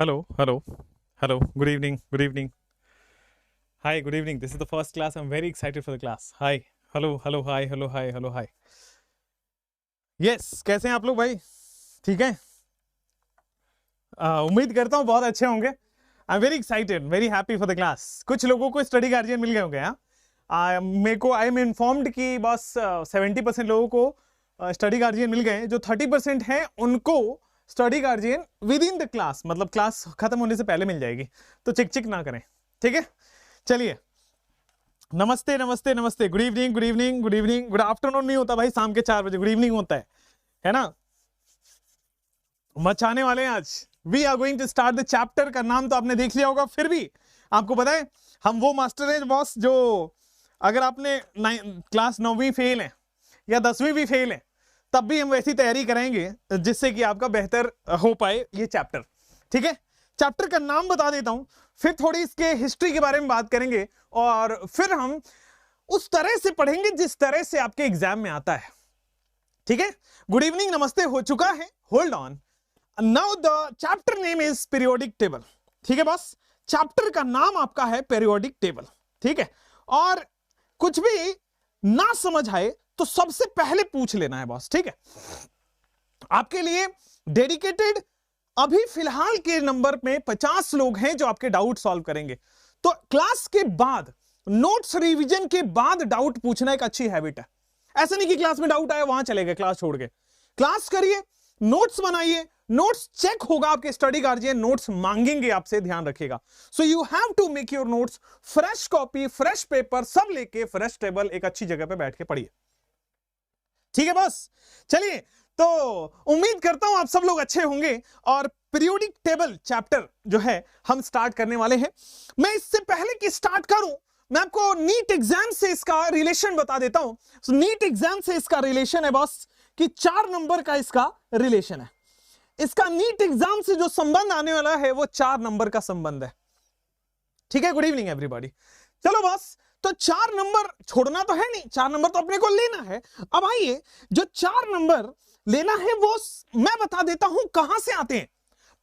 Hello, hello, hello. Good evening, good evening. Hi, good evening. This is the first class. I'm very excited for the class. Hi, hello, hello, hi, hello, hi, hello, hi. Yes, कैसे हैं आप लोग भाई? ठीक है? उम्मीद करता हूँ बहुत अच्छे होंगे. I am very excited, very happy for the class. कुछ लोगों को स्टडी गार्जियन मिल गए होंगे. हाँ, मेरे को आई एम इन्फॉर्म्ड कि बस 70% लोगों को स्टडी गार्जियन मिल गए. जो 30% हैं उनको study guardian with in the class, मतलब क्लास खत्म होने से पहले मिल जाएगी. तो चिक चिक ना करें, ठीक है? चलिए, नमस्ते नमस्ते नमस्ते. Good evening, good evening, good evening. Good afternoon नहीं होता भाई, शाम के 4 बजे गुड इवनिंग होता है ना? मचाने वाले हैं आज. We are going to start the chapter. का नाम तो आपने देख लिया होगा, फिर भी आपको पता है हम वो मास्टर हैं बॉस, जो अगर आपने क्लास 9वीं फेल है या 10वीं भी फेल है, तब भी हम वैसी तैयारी करेंगे जिससे कि आपका बेहतर हो पाए ये चैप्टर. ठीक है? चैप्टर का नाम बता देता हूं, फिर थोड़ी इसके हिस्ट्री के बारे में बात करेंगे, और फिर हम उस तरह से पढ़ेंगे जिस तरह से आपके एग्जाम में आता है. ठीक है? गुड इवनिंग, नमस्ते हो चुका है. Hold on. Now the chapter name is periodic table. ठीक है बॉस? चैप्टर का नाम आपका है पीरियोडिक टेबल. ठीक है? और कुछ भी ना समझ आए तो सबसे पहले पूछ लेना है बॉस. ठीक है? आपके लिए डेडिकेटेड अभी फिलहाल के नंबर में 50 लोग हैं जो आपके डाउट सॉल्व करेंगे. तो क्लास के बाद, नोट्स रिवीजन के बाद डाउट पूछना एक अच्छी हैबिट है. ऐसा नहीं कि क्लास में डाउट आया वहां चले गए क्लास छोड़ के. क्लास करिए, नोट्स बनाइए, नोट्स चेक होगा, आपके स्टडी गार्जियन नोट्स मांगेंगे आपसे, ध्यान रखिएगा. So you have to make your notes, fresh copy, fresh paper सब लेके, फ्रेश टेबल, एक अच्छी जगह पे बैठ के पढ़िए. ठीक है बॉस? चलिए, तो उम्मीद करता हूं आप सब लोग अच्छे होंगे, और पीरियोडिक टेबल चैप्टर जो है हम स्टार्ट करने वाले हैं. मैं इससे पहले कि स्टार्ट करूं, मैं आपको नीट एग्जाम से इसका रिलेशन बता देता हूं. नीट एग्जाम से इसका रिलेशन है बॉस कि 4 नंबर का इसका रिलेशन है. इसका नीट एग्जाम से जो संबंध आने वाला है वो 4 नंबर का संबंध है. ठीक है? Good evening everybody. चलो बॉस, तो 4 नंबर छोड़ना तो है नहीं, 4 नंबर तो अपने को लेना है. अब आइए, जो 4 नंबर लेना है वो मैं बता देता हूं कहां से आते हैं.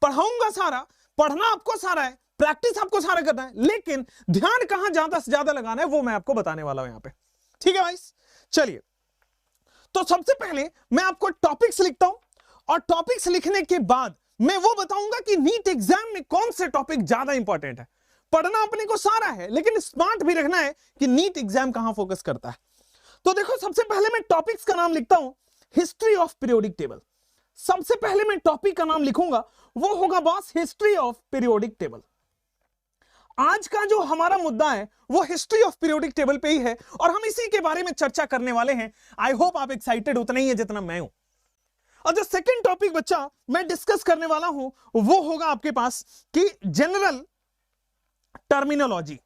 पढ़ाऊंगा सारा, पढ़ना आपको सारा है, प्रैक्टिस आपको सारा करना है, लेकिन ध्यान कहां ज्यादा से ज्यादा लगाना है वो मैं आपको बताने वाला हूं यहां पे. ठीक है भाई? चलिए, तो सबसे पहले मैं आपको टॉपिक्स लिखता हूं, और टॉपिक्स लिखने के बाद मैं वो बताऊंगा कि नीट एग्जाम में कौन से टॉपिक ज्यादा इंपॉर्टेंट है. पढ़ना अपने को सारा है, लेकिन स्मार्ट भी रखना है कि नीट एग्जाम कहां फोकस करता है. तो देखो, सबसे पहले मैं टॉपिक्स का नाम लिखता हूं, हिस्ट्री ऑफ पीरियोडिक टेबल. सबसे पहले मैं टॉपिक का नाम लिखूंगा, वो होगा boss history of periodic table. आज का जो हमारा मुद्दा है वो हिस्ट्री ऑफ पीरियोडिक टेबल पे ही है, और हम इसी के बारे में चर्चा करने वाले हैं. आई होप आप एक्साइटेड उतना ही है जितना मैं हूं. और जो सेकंड टॉपिक बच्चा मैं डिस्कस करने वाला हूं वो होगा आपके पास कि जनरल टर्मिनोलॉजी.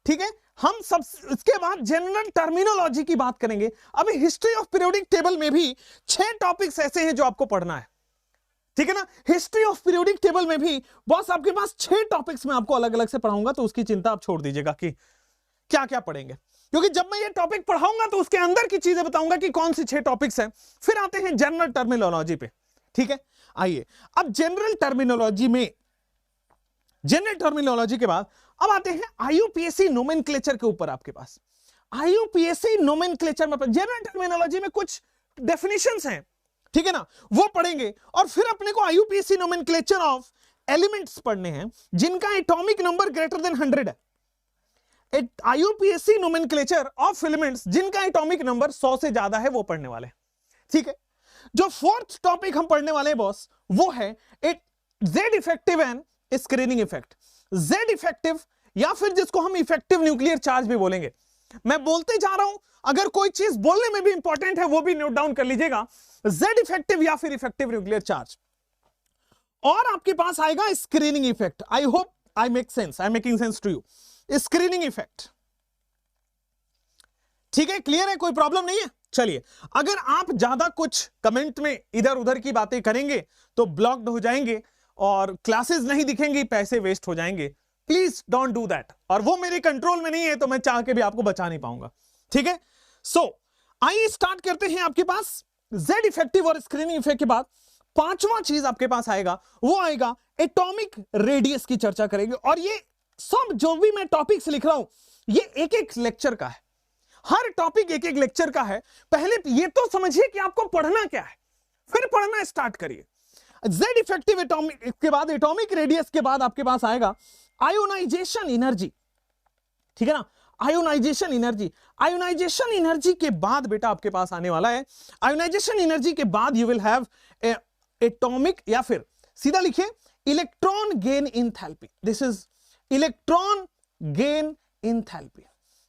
ठीक है? हम सब इसके बाद जनरल टर्मिनोलॉजी की बात करेंगे. अभी हिस्ट्री ऑफ पीरियोडिक टेबल में भी 6 टॉपिक्स ऐसे हैं जो आपको पढ़ना है. ठीक है ना? हिस्ट्री ऑफ पीरियोडिक टेबल में भी बॉस आपके पास 6 टॉपिक्स में आपको अलग अलग से पढ़ाऊंगा, तो उसकी चिंता आप छोड़ दीजिएगा कि क्या क्या पढ़ेंगे, क्योंकि जब मैं ये टॉपिक पढ़ाऊंगा तो उसके अंदर की चीजें बताऊंगा कि कौन सी 6 टॉपिक्स हैं. फिर आते हैं जनरल टर्मिनोलॉजी पे. ठीक है? आइए, अब जनरल टर्मिनोलॉजी के बाद अब आते हैं आईयूपीएससी नोमेनक्लेचर के ऊपर. आपके पास आईयूपीएससी नोमेनक्लेचर में जनरल टर्मिनोलॉजी में कुछ डेफिनेशंस हैं, ठीक है ना, वो पढ़ेंगे. और फिर अपने को आईयूपीएससी नोमेनक्लेचर ऑफ एलिमेंट्स पढ़ने हैं जिनका एटॉमिक नंबर ग्रेटर देन 100 है. आईयूपीएससी नोमेनक्लेचर ऑफ एलिमेंट्स जिनका एटॉमिक नंबर 100 से ज्यादा है वो पढ़ने वाले. ठीक है? जो फोर्थ टॉपिक हम पढ़ने वाले हैं बॉस वो है Z effective and screening effect. Z effective, या फिर जिसको हम इफेक्टिव न्यूक्लियर चार्ज भी बोलेंगे. मैं बोलते जा रहा हूं, अगर कोई चीज बोलने में भी इंपॉर्टेंट है वो भी नोट डाउन कर लीजिएगा. जेड इफेक्टिव या फिर इफेक्टिव न्यूक्लियर चार्ज. और आपके पास आएगा screening effect. I hope I making sense to you. Screening effect. ठीक है? क्लियर है? कोई प्रॉब्लम नहीं है? चलिए, अगर आप ज्यादा कुछ कमेंट में इधर उधर की बातें करेंगे तो ब्लॉक्ड हो जाएंगे और क्लासेस नहीं दिखेंगी, पैसे वेस्ट हो जाएंगे. Please don't do that. और वो मेरे कंट्रोल में नहीं है, तो मैं चाह के भी आपको बचा नहीं पाऊंगा. ठीक है? सो आइए स्टार्ट करते हैं. आपके पास जेड इफेक्टिव और स्क्रीनिंग इफेक्ट के बाद पांचवा चीज आपके पास आएगा वो आएगा एटॉमिक रेडियस की चर्चा करेंगे। और ये सब जो भी मैं टॉपिक्स लिख रहा हूं ये एक एक लेक्चर का है, हर टॉपिक एक एक लेक्चर का है। पहले ये तो समझिए कि आपको पढ़ना क्या है, फिर पढ़ना स्टार्ट करिए। जेड इफेक्टिव एटॉमिक के बाद, एटॉमिक रेडियस के बाद आपके पास आएगा आयोनाइजेशन एनर्जी, ठीक है ना, आयोनाइजेशन एनर्जी। आयोनाइजेशन एनर्जी के बाद बेटा आपके पास आने वाला है, आयोनाइजेशन एनर्जी के बाद यू विल हैव एटॉमिक, या फिर सीधा लिखिए electron gain enthalpy. This is electron gain enthalpy,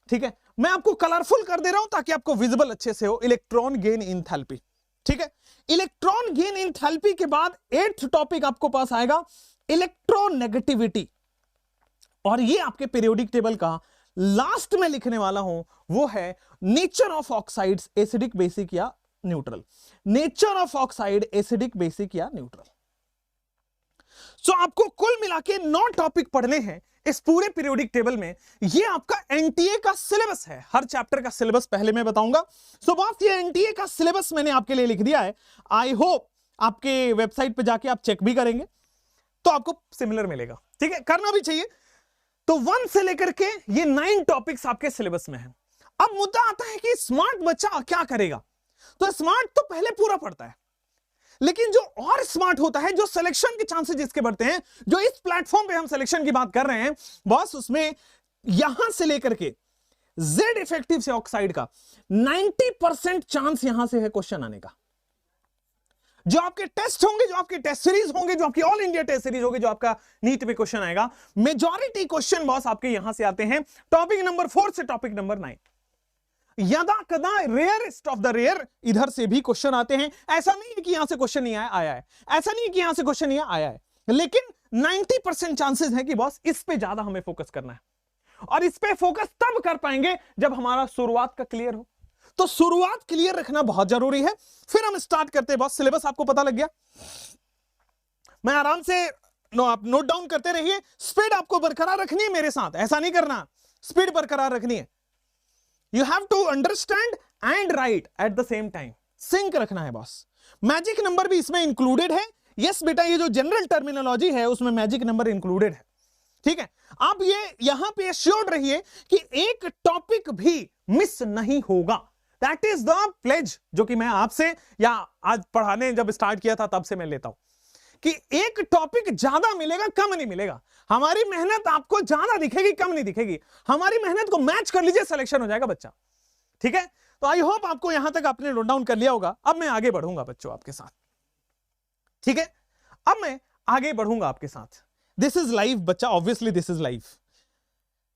ठीक है। मैं आपको कलरफुल कर दे रहा हूं ताकि आपको विजिबल अच्छे से हो, इलेक्ट्रॉन गेन इंथैल्पी, ठीक है। इलेक्ट्रॉन गेन इंथैल्पी के बाद 8th टॉपिक आपको पास आएगा इलेक्ट्रोनेगेटिविटी। और ये आपके पीरियोडिक टेबल का लास्ट में लिखने वाला हूं वो है nature of oxides, acidic, basic या neutral. Nature of oxide, acidic, basic या न्यूट्रल। सो आपको कुल मिला के 9 टॉपिक पढ़ने हैं इस पूरे पीरियोडिक टेबल में। ये आपका एनटीए का सिलेबस है, हर चैप्टर का सिलेबस पहले मैं बताऊंगा। सो बात ये एनटीए का सिलेबस मैंने आपके लिए लिख दिया है। आई होप आपके वेबसाइट पे जाके आप चेक भी करेंगे तो आपको सिमिलर मिलेगा, ठीक है, करना भी चाहिए। तो 1 से लेकर के ये 9 टॉपिक्स आपके सिलेबस में है। अब मुद्दा आता है कि स्मार्ट बच्चा क्या करेगा। तो स्मार्ट तो पहले पूरा पढ़ता है, लेकिन जो और स्मार्ट होता है, जो सिलेक्शन के चांसेस जिसके बढ़ते हैं, जो इस प्लेटफॉर्म पे हम सिलेक्शन की बात कर रहे हैं बॉस, उसमें यहां से लेकर के जेड इफेक्टिव से ऑक्साइड का 90% चांस यहां से है क्वेश्चन आने का। जो आपके टेस्ट होंगे, जो आपके टेस्ट सीरीज होंगे, जो आपकी ऑल इंडिया टेस्ट सीरीज होगी, जो आपका नीट पे क्वेश्चन आएगा, मेजॉरिटी क्वेश्चन बॉस आपके यहां से आते हैं, टॉपिक नंबर 4 से टॉपिक नंबर 9। यदा कदा रेयरेस्ट ऑफ द रेयर इधर से भी क्वेश्चन आते हैं। ऐसा नहीं है कि यहां से क्वेश्चन नहीं आया है, ऐसा नहीं है कि यहां से क्वेश्चन नहीं आया है, लेकिन 90% चांसेस है कि बॉस इस पे ज्यादा हमें फोकस करना है। और इस पे फोकस तब कर पाएंगे जब हमारा शुरुआत का क्लियर हो। तो शुरुआत क्लियर रखना बहुत जरूरी है। फिर हम स्टार्ट करते हैं बॉस। सिलेबस आपको पता लग गया, मैं आराम से आप नोट डाउन करते रहिए। स्पीड आपको बरकरार रखनी है मेरे साथ, ऐसा नहीं करना, स्पीड बरकरार रखनी है। You have to understand and write at the same time, sync रखना है बॉस। मैजिक नंबर भी इसमें इंक्लूडेड है। यस बेटा, ये जो जनरल टर्मिनोलॉजी है उसमें मैजिक नंबर इंक्लूडेड है, ठीक है। आप ये यहां पे श्योर रहिए कि एक टॉपिक भी मिस नहीं होगा। दैट इज द प्लेज जो कि मैं आपसे, या आज पढ़ाने जब स्टार्ट किया था तब से मैं लेता हूं कि एक टॉपिक ज्यादा मिलेगा, कम नहीं मिलेगा। हमारी मेहनत आपको ज्यादा दिखेगी, कम नहीं दिखेगी। हमारी मेहनत को मैच कर लीजिए, सिलेक्शन हो जाएगा बच्चा, ठीक है। तो आई होप आपको यहां तक आपने नोट डाउन कर लिया होगा। अब मैं आगे बढ़ूंगा बच्चों आपके साथ, ठीक है। अब मैं आगे बढ़ूंगा आपके साथ। दिस इज लाइव बच्चा, ऑब्वियसली दिस इज लाइव,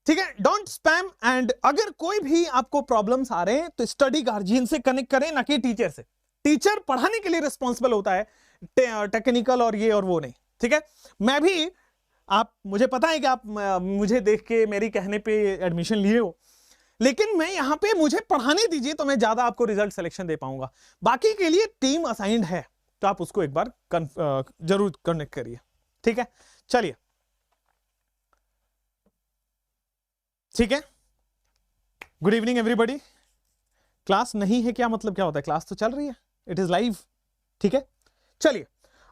ठीक है। Don't spam. एंड अगर कोई भी आपको प्रॉब्लम्स आ रहे हैं तो स्टडी गार्जियन से कनेक्ट करें, ना कि टीचर से। टीचर पढ़ाने के लिए रिस्पॉन्सिबल होता है, टेक्निकल और ये और वो नहीं, ठीक है। मैं भी, आप, मुझे पता है कि आप मुझे देख के मेरी कहने पे एडमिशन लिए हो, लेकिन मैं यहां पे, मुझे पढ़ाने दीजिए तो मैं ज्यादा आपको रिजल्ट सिलेक्शन दे पाऊंगा। बाकी के लिए टीम असाइंड है, तो आप उसको एक बार जरूर कनेक्ट करिए, ठीक है। चलिए, ठीक है। Good evening everybody. क्लास नहीं है क्या मतलब क्या होता है? क्लास तो चल रही है, इट इज लाइव, ठीक है। चलिए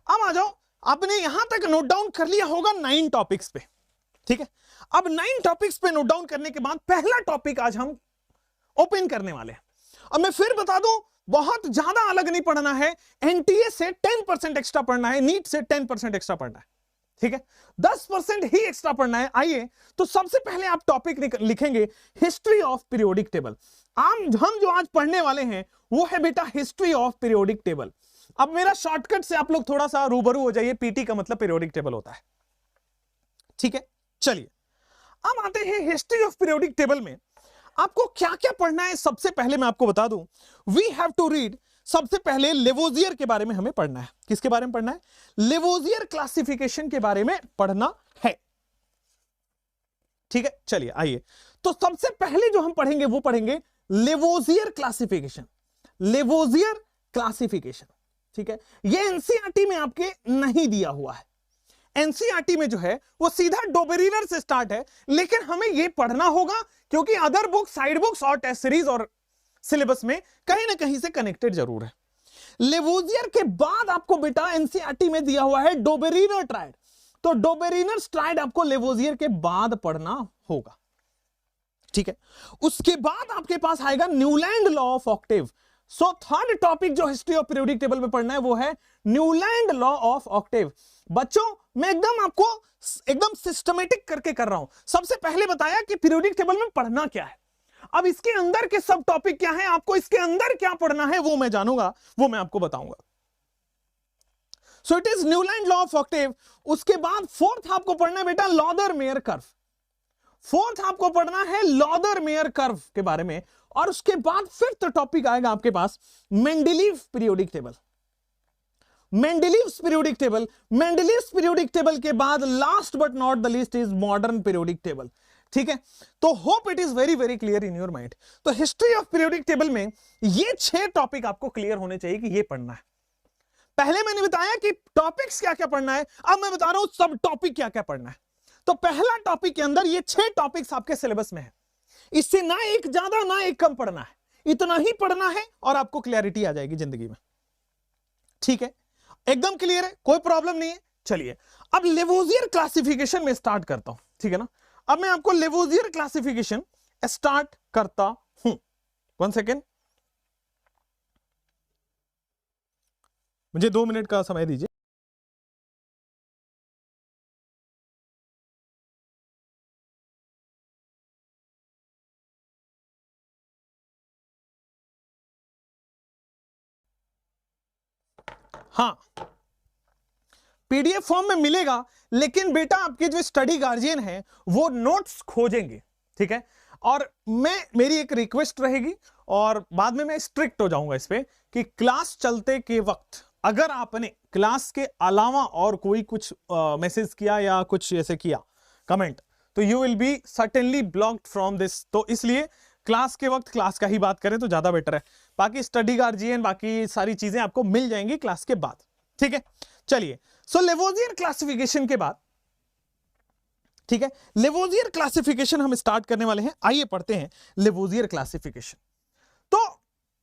अब आ जाओ, आपने यहां तक नोट डाउन कर लिया होगा 9 टॉपिक्स पे, ठीक है। अब 9 टॉपिक्स पे नोट डाउन करने के बाद पहला टॉपिक आज हम ओपन करने वाले हैं। अब मैं फिर बता दूं, बहुत ज्यादा अलग नहीं पढ़ना है, एनटीए से 10% एक्स्ट्रा पढ़ना है, नीट से 10% एक्स्ट्रा पढ़ना है, ठीक है। 10% ही एक्स्ट्रा पढ़ना है। आइए, तो सबसे पहले आप टॉपिक लिखेंगे हिस्ट्री ऑफ पीरियोडिक टेबल। हम जो आज पढ़ने वाले हैं वो है बेटा हिस्ट्री ऑफ पीरियोडिक टेबल। अब मेरा शॉर्टकट से आप लोग थोड़ा सा रूबरू हो जाइए, पीटी का मतलब पीरियोडिक टेबल होता है, ठीक है। चलिए अब आते हैं हिस्ट्री ऑफ पीरियोडिक टेबल में आपको क्या क्या पढ़ना है। सबसे पहले मैं आपको बता दूं, वी हैव टू रीड, सबसे पहले लेवोजियर के बारे में हमें पढ़ना है। किसके बारे में पढ़ना है? लेवोजियर क्लासिफिकेशन के बारे में पढ़ना है, ठीक है। चलिए आइए, तो सबसे पहले जो हम पढ़ेंगे वो पढ़ेंगे लेवोजियर क्लासिफिकेशन। लेवोजियर क्लासिफिकेशन, ठीक है। ये एनसीईआरटी में आपके नहीं दिया हुआ है। एनसीईआरटी में जो है वो सीधा डोबेरिनर से स्टार्ट है, लेकिन हमें ये पढ़ना होगा क्योंकि अदर बुक्स, साइड बुक्स और टेस्ट सीरीज और सिलेबस में कहीं ना कहीं से कनेक्टेड जरूर है। लेवोजियर के बाद आपको बेटा एनसीईआरटी में दिया हुआ है डोबेरिनर ट्रायड, तो डोबेरिनर ट्रायड आपको लेवोजियर के बाद पढ़ना होगा, ठीक है। उसके बाद आपके पास आएगा Newland law of octave. So third topic जो हिस्ट्री ऑफ पीरियोडिक टेबल में पढ़ना है वो है न्यूलैंड लॉ ऑफ ऑक्टेव। बच्चों मैं एकदम आपको एकदम सिस्टमेटिक करके कर रहा हूं। सबसे पहले बताया कि पीरियोडिक टेबल में पढ़ना क्या है, अब इसके अंदर के सब टॉपिक क्या है, आपको इसके अंदर क्या पढ़ना है वो मैं जानूंगा, वो मैं आपको बताऊंगा। So it is Newland law of octave. उसके बाद फोर्थ आपको पढ़ना है बेटा लॉदर मेयर कर्व, फोर्थ आपको पढ़ना है लॉदर मेयर कर्व के बारे में। और उसके बाद फिफ्थ टॉपिक आएगा आपके पास Mendeleev periodic table, Mendeleev's periodic table. Mendeleev's periodic table के बाद last but not the least is modern periodic table, ठीक है। तो hope it is very very clear in your mind. तो हिस्ट्री ऑफ पीरियोडिक टेबल में ये 6 topic आपको clear होने चाहिए कि ये पढ़ना है। पहले मैंने बताया कि टॉपिक्स क्या क्या पढ़ना है, अब मैं बता रहा हूं सब टॉपिक क्या क्या पढ़ना है। तो पहला टॉपिक के अंदर ये 6 टॉपिक्स आपके सिलेबस में है, इससे ना एक ज्यादा ना एक कम पढ़ना है, इतना ही पढ़ना है और आपको क्लैरिटी आ जाएगी जिंदगी में, ठीक है। एकदम क्लियर है, कोई प्रॉब्लम नहीं है। चलिए अब लेवोजियर क्लासिफिकेशन में स्टार्ट करता हूं, ठीक है ना। अब मैं आपको लेवोजियर क्लासिफिकेशन स्टार्ट करता हूं। 1 सेकेंड, मुझे 2 मिनट का समय दीजिए। हाँ पीडीएफ फॉर्म में मिलेगा, लेकिन बेटा आपके जो स्टडी गार्जियन है वो नोट्स खोजेंगे, ठीक है। और मेरी एक रिक्वेस्ट रहेगी और बाद में मैं स्ट्रिक्ट हो जाऊंगा इस पे कि क्लास चलते के वक्त अगर आपने क्लास के अलावा और कोई कुछ मैसेज किया या कुछ ऐसे किया कमेंट, तो you will be certainly blocked from this. तो इसलिए क्लास के वक्त क्लास का ही बात करें तो ज्यादा बेटर है। बाकी स्टडी गार्जियन बाकी सारी चीजें आपको मिल जाएंगी क्लास के बाद, ठीक है। चलिए सो लेवोजियर क्लासिफिकेशन के बाद, ठीक है, लेवोजियर क्लासिफिकेशन हम स्टार्ट करने वाले हैं। आइए पढ़ते हैं लेवोजियर क्लासिफिकेशन। तो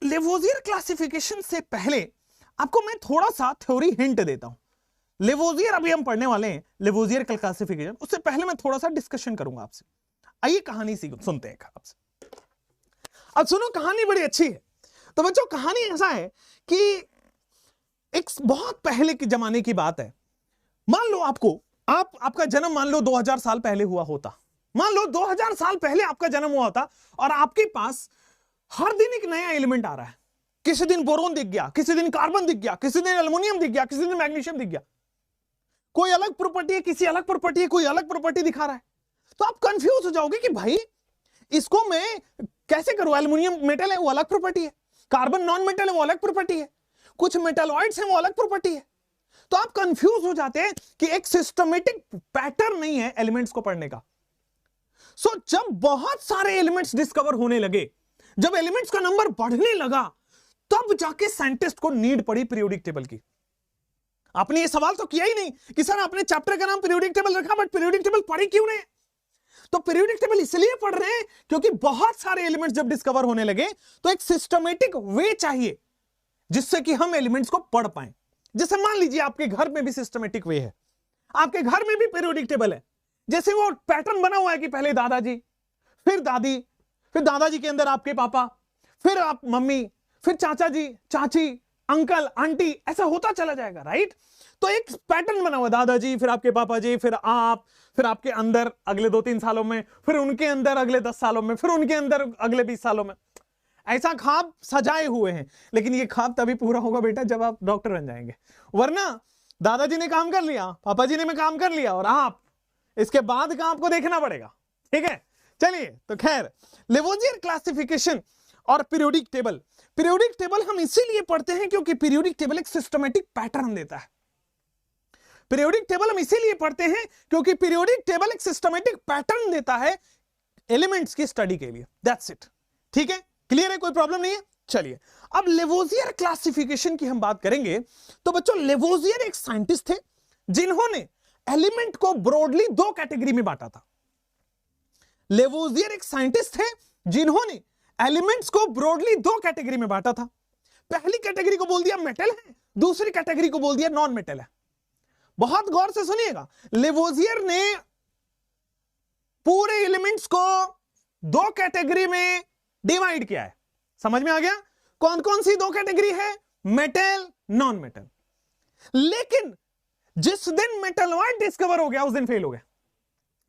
लेवोजियर क्लासिफिकेशन से पहले आपको मैं थोड़ा सा थ्योरी हिंट देता हूं। लेवोजियर अभी हम पढ़ने वाले हैं लेवोजियर क्लासिफिकेशन, उससे पहले मैं थोड़ा सा डिस्कशन करूंगा आपसे। आइए कहानी सुनते हैं आपसे। अब सुनो, कहानी बड़ी अच्छी है। तो बच्चों कहानी ऐसा है कि एक बहुत पहले के जमाने की बात है। मान लो आपका जन्म मान लो 2000 साल पहले हुआ होता। मान लो 2000 साल पहले आपका जन्म हुआ होता और आपके पास हर दिन एक नया एलिमेंट आ रहा है। किसी दिन बोरोन दिख गया, किसी दिन कार्बन दिख गया, किसी दिन एल्युमिनियम दिख गया, किसी दिन मैग्नीशियम दिख गया। कोई अलग प्रॉपर्टी है, किसी अलग प्रॉपर्टी है, कोई अलग प्रॉपर्टी दिखा रहा है। तो आप कंफ्यूज हो जाओगे कि भाई इसको मैं कैसे करूं। एल्युमिनियम मेटल है वो अलग प्रॉपर्टी है, कार्बन नॉन मेटल है वो अलग प्रॉपर्टी है, कुछ मेटलॉइड्स हैं वो अलग प्रॉपर्टी है। तो आप कंफ्यूज हो जाते हैं कि एक सिस्टमेटिक पैटर्न नहीं है एलिमेंट्स को पढ़ने का। सो जब बहुत सारे एलिमेंट्स डिस्कवर होने लगे, जब एलिमेंट्स का नंबर बढ़ने लगा, तब जाके साइंटिस्ट को नीड पड़ी पीरियोडिक टेबल की। आपने ये सवाल तो किया ही नहीं कि सर आपने चैप्टर का नाम पीरियोडिक टेबल रखा बट पीरियोडिक टेबल पढ़ी क्यों नहीं। तो पीरियोडिक टेबल इसलिए पढ़ रहे हैं क्योंकि बहुत सारे एलिमेंट्स जब डिस्कवर होने लगे तो एक सिस्टमेटिक वे चाहिए जिससे कि हम एलिमेंट्स को पढ़ पाएं। जैसे मान लीजिए आपके घर में भी सिस्टमेटिक वे है, आपके घर में भी पीरियोडिक टेबल है। जैसे वो पैटर्न बना हुआ है कि पहले दादाजी, फिर दादी, फिर दादाजी के अंदर आपके पापा, फिर आप मम्मी, फिर चाचा जी, चाची, अंकल, आंटी, ऐसा होता चला जाएगा, राइट। तो एक पैटर्न बना हुआ, दादाजी, फिर आपके पापा जी, फिर आप, फिर आपके अंदर अगले 2-3 सालों में, फिर उनके अंदर अगले 10 सालों में, फिर उनके अंदर अगले 20 सालों में। ऐसा ख्वाब सजाए हुए हैं, लेकिन ये ख्वाब तभी पूरा होगा बेटा जब आप डॉक्टर बन जाएंगे। वरना दादाजी ने काम कर लिया, पापा जी ने काम कर लिया और आप इसके बाद का आपको देखना पड़ेगा, ठीक है। चलिए तो खैर, लेवोजियर क्लासिफिकेशन और पीरियोडिक टेबल। पीरियोडिक टेबल हम इसीलिए पढ़ते हैं क्योंकि पीरियोडिक टेबल एक सिस्टमेटिक पैटर्न देता है। पीरियोडिक टेबल हम इसीलिए पढ़ते हैं क्योंकि पीरियोडिक टेबल एक सिस्टमेटिक पैटर्न देता है एलिमेंट्स की स्टडी के लिए। दैट्स इट, ठीक है, क्लियर है, कोई प्रॉब्लम नहीं है। चलिए अब लेवोजियर क्लासिफिकेशन की हम बात करेंगे। तो बच्चों लेवोजियर एक साइंटिस्ट थे जिन्होंने एलिमेंट को ब्रॉडली 2 कैटेगरी में बांटा था। लेवोजियर एक साइंटिस्ट थे जिन्होंने एलिमेंट्स को ब्रॉडली 2 कैटेगरी में बांटा था। पहली कैटेगरी को बोल दिया मेटल है, दूसरी कैटेगरी को बोल दिया नॉन मेटल है। बहुत गौर से सुनिएगा, लेवोजियर ने पूरे एलिमेंट्स को दो कैटेगरी में डिवाइड किया है। समझ में आ गया? कौन कौन सी दो कैटेगरी है? Metal, non metal. लेकिन जिस दिन मेटलॉइड डिस्कवर हो गया उस दिन फेल हो गया।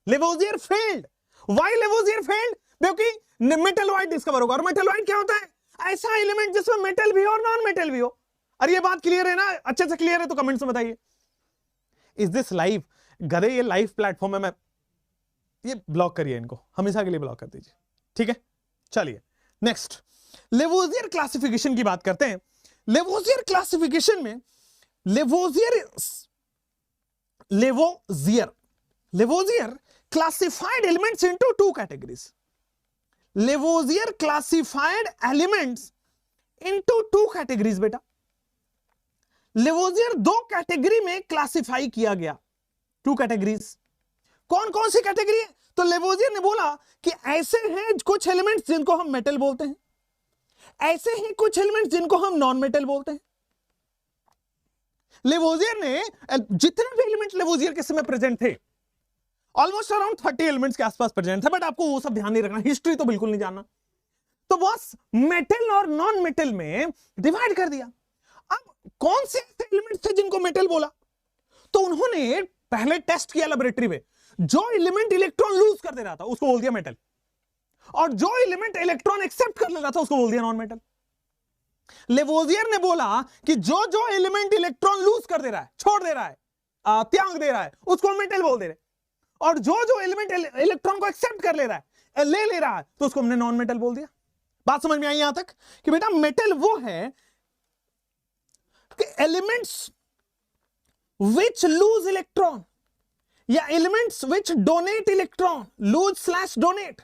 Lavoisier failed. Why Lavoisier failed? क्योंकि मेटलॉइड डिस्कवर होगा। और मेटलॉइड क्या होता है? ऐसा एलिमेंट जिसमें मेटल भी हो और नॉन मेटल भी हो। अरे ये बात क्लियर है ना? अच्छे से क्लियर है तो कमेंट्स में बताइए। Is this live? गधे, ये लाइव प्लेटफॉर्म है, मैं ये ब्लॉक करिए, इनको हमेशा के लिए ब्लॉक कर दीजिए, ठीक है? चलिए नेक्स्ट, लेवोजियर क्लासिफिकेशन की बात करते हैं। लेवोजियर क्लासिफिकेशन में Lavoisier classified elements into two categories. Lavoisier classified elements into two categories बेटा। लेवोजियर दो कैटेगरी में क्लासिफाई किया गया, टू कैटेगरीज। कौन कौन सी कैटेगरी है? तो लेवोजियर ने बोला कि ऐसे हैं कुछ एलिमेंट्स जिनको हम मेटल बोलते हैं, ऐसे हैं कुछ एलिमेंट्स जिनको हम नॉन मेटल बोलते हैं। लेवोजियर ने जितने भी एलिमेंट लेवोजियर के समय प्रेजेंट थे, ऑलमोस्ट अराउंड 30 एलिमेंट्स के आसपास प्रेजेंट थे, बट आपको वो सब ध्यान नहीं रखना, हिस्ट्री तो बिल्कुल नहीं जानना। तो बस मेटल और नॉन मेटल में डिवाइड कर दिया। अब कौन से एलिमेंट्स थे जिनको मेटल बोला? तो उन्होंने पहले टेस्ट किया लेबोरेटरी में, जो एलिमेंट इलेक्ट्रॉन लूज कर दे रहा था उसको बोल दिया मेटल, और जो एलिमेंट इलेक्ट्रॉन एक्सेप्ट कर ले रहा था उसको बोल दिया नॉन मेटल। लेवोजियर ने बोला कि जो जो एलिमेंट इलेक्ट्रॉन लूज कर दे रहा है, छोड़ दे रहा है, त्याग दे रहा है, उसको मेटल बोल दे रहे, और जो जो एलिमेंट इलेक्ट्रॉन को एक्सेप्ट कर ले रहा है, ले रहा है, तो उसको हमने नॉन मेटल बोल दिया। बात समझ में आई यहां तक कि बेटा मेटल वो है कि एलिमेंट्स विच लूज इलेक्ट्रॉन या एलिमेंट्स विच डोनेट इलेक्ट्रॉन, लूज/डोनेट,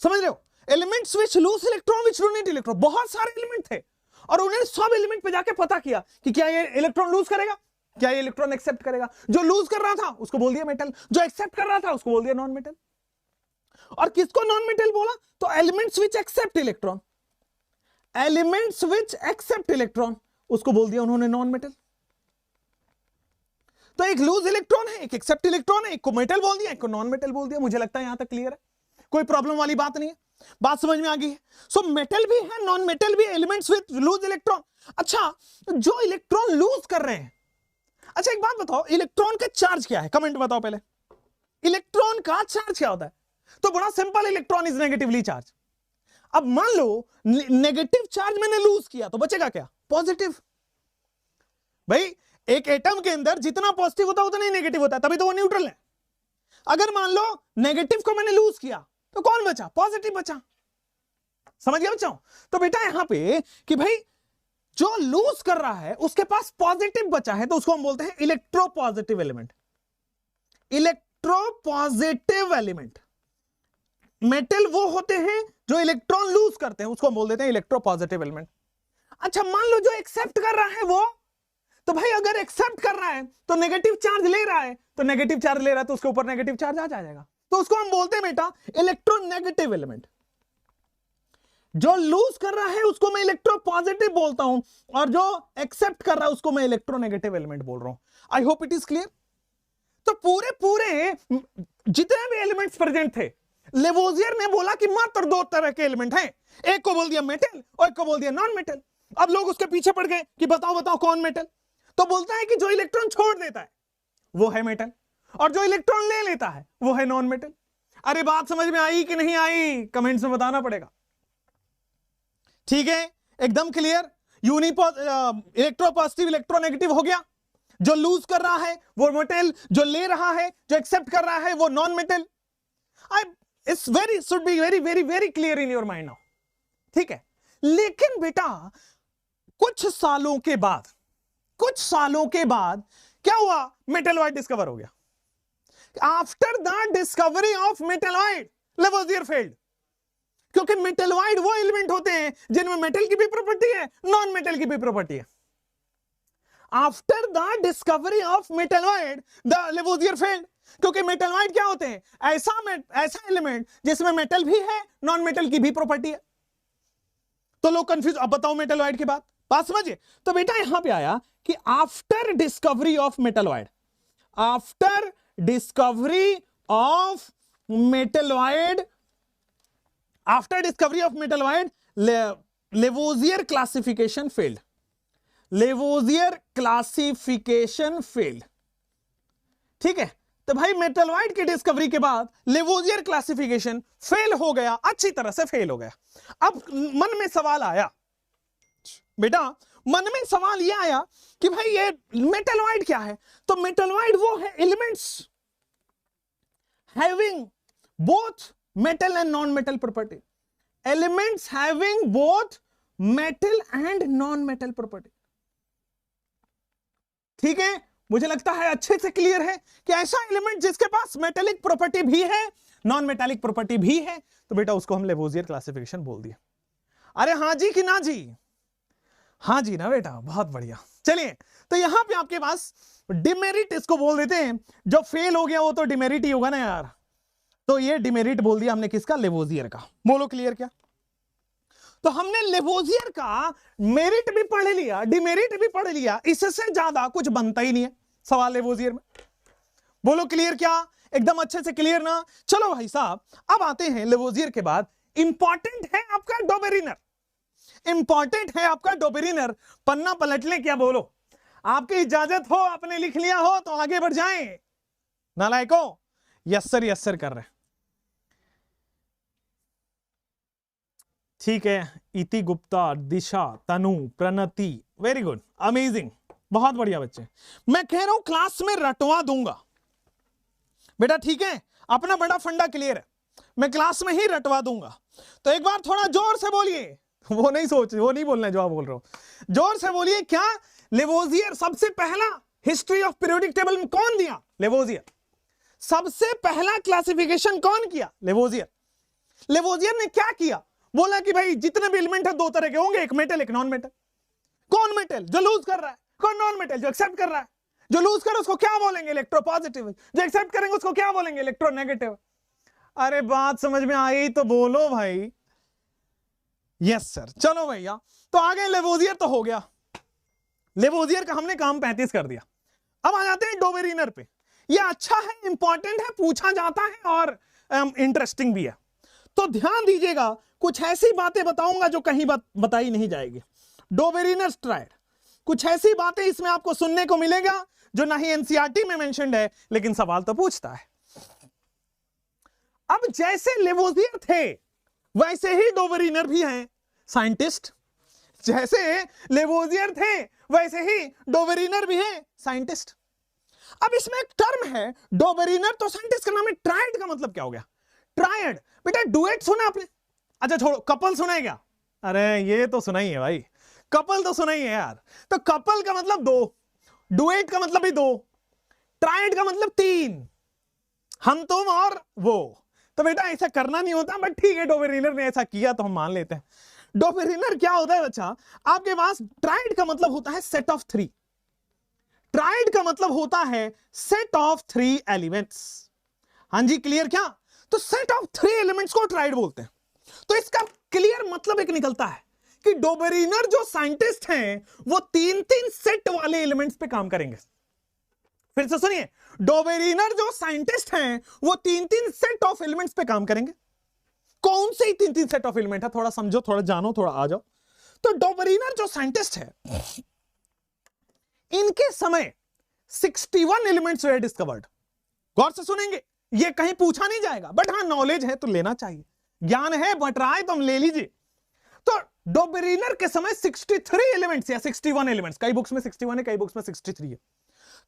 समझ रहे हो? Elements which loose electron, which donate electron, बहुत सारे एलिमेंट थे और उन्होंने सब एलिमेंट पे जाके पता किया कि क्या ये इलेक्ट्रॉन लूज करेगा, क्या ये इलेक्ट्रॉन एक्सेप्ट करेगा। जो लूज कर रहा था उसको बोल दिया मेटल, जो एक्सेप्ट कर रहा था उसको बोल दिया नॉन मेटल। और किसको नॉन मेटल बोला? तो elements which accept electron, elements which accept electron, उसको बोल दिया उन्होंने नॉन मेटल। तो एक लूज इलेक्ट्रॉन है, एक एक्सेप्ट इलेक्ट्रॉन है, एक को मेटल बोल दिया, एक को नॉन मेटल बोल दिया। मुझे लगता है यहां तक क्लियर है, कोई प्रॉब्लम वाली बात नहीं है, बात समझ में आ गई है। सो मेटल भी है, नॉन मेटल भी, एलिमेंट्स विद लूज इलेक्ट्रॉन। अच्छा, जो इलेक्ट्रॉन लूज कर रहे हैं, अच्छा एक बात बताओ, इलेक्ट्रॉन का चार्ज क्या है? कमेंट बताओ पहले, इलेक्ट्रॉन का चार्ज क्या होता है? तो बड़ा simple, electron is negatively charge. अब मान लो नेगेटिव चार्ज मैंने लूज किया तो बचेगा क्या? पॉजिटिव। भाई एक एटम के अंदर जितना पॉजिटिव होता है उतना ही नेगेटिव होता है, तभी तो वो न्यूट्रल है। अगर मान लो नेगेटिव को मैंने लूज किया तो कौन बचा? पॉजिटिव बचा। समझ गया बच्चों? तो बेटा यहां पे कि भाई जो लूज कर रहा है उसके पास पॉजिटिव बचा है, तो उसको हम बोलते हैं electropositive element. Electropositive element, metal वो होते हैं जो इलेक्ट्रॉन लूज करते हैं, उसको हम बोल देते हैं इलेक्ट्रोपॉजिटिव एलिमेंट। अच्छा मान लो जो एक्सेप्ट कर रहा है वो, तो भाई अगर एक्सेप्ट कर रहा है तो नेगेटिव चार्ज ले रहा है, तो नेगेटिव चार्ज ले रहा है तो उसके ऊपर नेगेटिव चार्ज आ जाएगा, तो उसको हम बोलते हैं बेटा इलेक्ट्रोनेगेटिव एलिमेंट। जो लूज कर रहा है उसको मैं इलेक्ट्रोपॉजिटिव बोलता हूं, और जो एक्सेप्ट कर रहा है उसको मैं इलेक्ट्रोनेगेटिव एलिमेंट बोल रहा हूं। I hope it is clear. तो पूरे जितने भी एलिमेंट्स प्रेजेंट थे, लेवोजियर ने बोला कि मात्र दो तरह के एलिमेंट हैं, एक को बोल दिया मेटल और एक को बोल दिया नॉन मेटल। अब लोग उसके पीछे पड़ गए कि बताओ कौन मेटल? तो बोलता है कि जो इलेक्ट्रॉन छोड़ देता है वो है मेटल, और जो इलेक्ट्रॉन ले लेता है वो है नॉन मेटल। अरे बात समझ में आई कि नहीं आई? कमेंट्स में बताना पड़ेगा। ठीक है, एकदम क्लियर। इलेक्ट्रोपॉजिटिव इलेक्ट्रोनेगेटिव हो गया। जो लूज कर रहा है वो मेटल, जो ले रहा है, जो एक्सेप्ट कर रहा है वो non metal. Should be very very very clear in your mind now. ठीक है, लेकिन बेटा कुछ सालों के बाद क्या हुआ? मेटलॉइड डिस्कवर हो गया। After the discovery of metalloid, Lavoisier failed, क्योंकि मेटलॉइड वो एलिमेंट होते हैं जिनमें मेटल की भी प्रॉपर्टी है, नॉन मेटल की भी प्रॉपर्टी है। After the discovery of metalloid the Lavoisier failed, क्योंकि मेटलॉइड क्या होते हैं? ऐसा एलिमेंट जिसमें मेटल भी है, नॉन मेटल की भी प्रॉपर्टी है। तो लोग कंफ्यूज, अब बताओ मेटलॉइड के बाद बात समझिए। तो बेटा यहां पे आया कि after discovery of metalloid, after discovery of metalloid, after discovery of metalloid Lavoisier classification failed, Lavoisier classification failed. ठीक है, तो भाई मेटलॉइड की डिस्कवरी के बाद लेवोजियर क्लासिफिकेशन फेल हो गया, अच्छी तरह से फेल हो गया। अब मन में सवाल आया बेटा, मन में सवाल यह आया कि भाई ये मेटलॉइड क्या है? तो मेटलॉइड वो है elements having both metal and non metal property, elements having both metal and non metal property. ठीक है, मुझे लगता है अच्छे से क्लियर है कि ऐसा एलिमेंट जिसके पास मेटेलिक प्रॉपर्टी भी है, नॉन मेटेलिक प्रॉपर्टी भी है, तो बेटा उसको हम लेवोजियर क्लासिफिकेशन बोल दिया। अरे हां जी कि ना जी? हां जी ना बेटा, बहुत बढ़िया। चलिए, तो यहां पे आपके पास डिमेरिट इसको बोल देते हैं, जो फेल हो गया वो तो डिमेरिट ही होगा ना यार। तो ये डिमेरिट बोल दिया हमने किसका? लेवोजियर का। बोलो क्लियर क्या? तो हमने लेवोजियर का मेरिट भी पढ़ लिया, डिमेरिट भी पढ़ लिया, इससे ज्यादा कुछ बनता ही नहीं है सवाल लेवोजियर में। बोलो क्लियर क्या? एकदम अच्छे से क्लियर ना? चलो भाई साहब, अब आते हैं लेवोजियर के बाद इंपॉर्टेंट है आपका डोबेरिनर, इंपॉर्टेंट है आपका डोबेरिनर। पन्ना पलट ले क्या? बोलो, आपकी इजाजत हो, आपने लिख लिया हो तो आगे बढ़ जाएं। नालायको यस सर कर रहे। ठीक है, इति गुप्ता, दिशा, तनु, प्रणति, वेरी गुड, अमेजिंग, बहुत बढ़िया बच्चे। मैं कह रहा हूं क्लास में रटवा दूंगा बेटा, ठीक है, अपना बड़ा फंडा क्लियर है, मैं क्लास में ही रटवा दूंगा। तो एक बार थोड़ा जोर से बोलिए, वो नहीं बोलना है जो आप बोल रहे हो, जोर से बोलिए। क्या लेवोजियर सबसे पहला हिस्ट्री ऑफ पीरियोडिक टेबल में कौन दिया? लेवोजियर। सबसे पहला क्लासिफिकेशन कौन किया? लेवोजियर। लेवोजियर ने क्या किया? बोला कि भाई जितने भी एलिमेंट है दो तरह के होंगे, एक मेटल एक नॉन मेटल। कौन मेटल? जो लूज कर रहा है। कौन नॉन मेटल? जो एक्सेप्ट कर रहा है। जो लूज कर उसको क्या बोलेंगे? इलेक्ट्रोपॉजिटिव। जो एक्सेप्ट करेंगे उसको क्या बोलेंगे? इलेक्ट्रोनेगेटिव। अरे बात समझ में आई तो बोलो भाई। Yes sir. चलो भैया, तो आगे लेवोजियर तो हो गया, लेवोजियर का हमने काम 35 कर दिया। अब आ जाते हैं डोबेरिनर पे। ये अच्छा है, इंपॉर्टेंट है, पूछा जाता है और इंटरेस्टिंग भी है। तो ध्यान दीजिएगा, कुछ ऐसी बातें बताऊंगा जो कहीं बताई नहीं जाएगी। डोबेरिनर ट्रायड, कुछ ऐसी बातें इसमें आपको सुनने को मिलेगा जो ना ही एनसीईआरटी में मेंशन्ड है, लेकिन सवाल तो पूछता है। अब जैसे लेवोजियर थे वैसे ही डोबेरिनर भी हैं साइंटिस्ट। जैसे लेवोजियर थे वैसे ही डोबेरिनर भी हैं साइंटिस्ट। अब इसमें एक टर्म है डोबेरिनर, तो साइंटिस्ट का नाम है। ट्रायड का मतलब क्या हो गया? ट्रायड बेटा, डुएट सुना आपने? अच्छा छोड़ो, कपल सुना है क्या? अरे ये तो सुना ही है भाई, कपल तो सुना ही है यार। तो कपल का मतलब दो, डुएट का मतलब भी दो, ट्रायड का मतलब तीन, हम तुम और वो। तो बेटा ऐसा करना नहीं होता, बट ठीक है, डोबेरिनर ने ऐसा किया तो हम मान लेते हैं। डोबेरिनर क्या होता है बच्चा? आपके पास ट्रायड का मतलब होता है सेट ऑफ थ्री। ट्रायड का मतलब होता है सेट ऑफ थ्री एलिमेंट्स। हाँ जी, क्लियर क्या? तो सेट ऑफ थ्री एलिमेंट्स को ट्रायड बोलते हैं। तो इसका क्लियर मतलब एक निकलता है कि डोबेरिनर जो साइंटिस्ट हैं वो तीन तीन सेट वाले एलिमेंट्स पे काम करेंगे। फिर से सुनिए, डोबेरिनर जो साइंटिस्ट हैं वो तीन तीन सेट ऑफ एलिमेंट्स पे काम करेंगे। कौन से तीन तीन सेट ऑफ एलिमेंट है? थोड़ा समझो, थोड़ा जानो, थोड़ा आ जाओ। तो डोबेरिनर जो साइंटिस्ट है, इनके समय 61 एलिमेंट्स वे डिस्कवर्ड। गौर से सुनेंगे, ये कहीं पूछा नहीं जाएगा, बट हाँ नॉलेज है तो लेना चाहिए, ज्ञान है बट रहा है तो हम ले लीजिए। तो डोबेरिनर के समय 63 एलिमेंट्स या 61 एलिमेंट्स, कई बुक्स में 61 है, कई बुक्स में 63 है।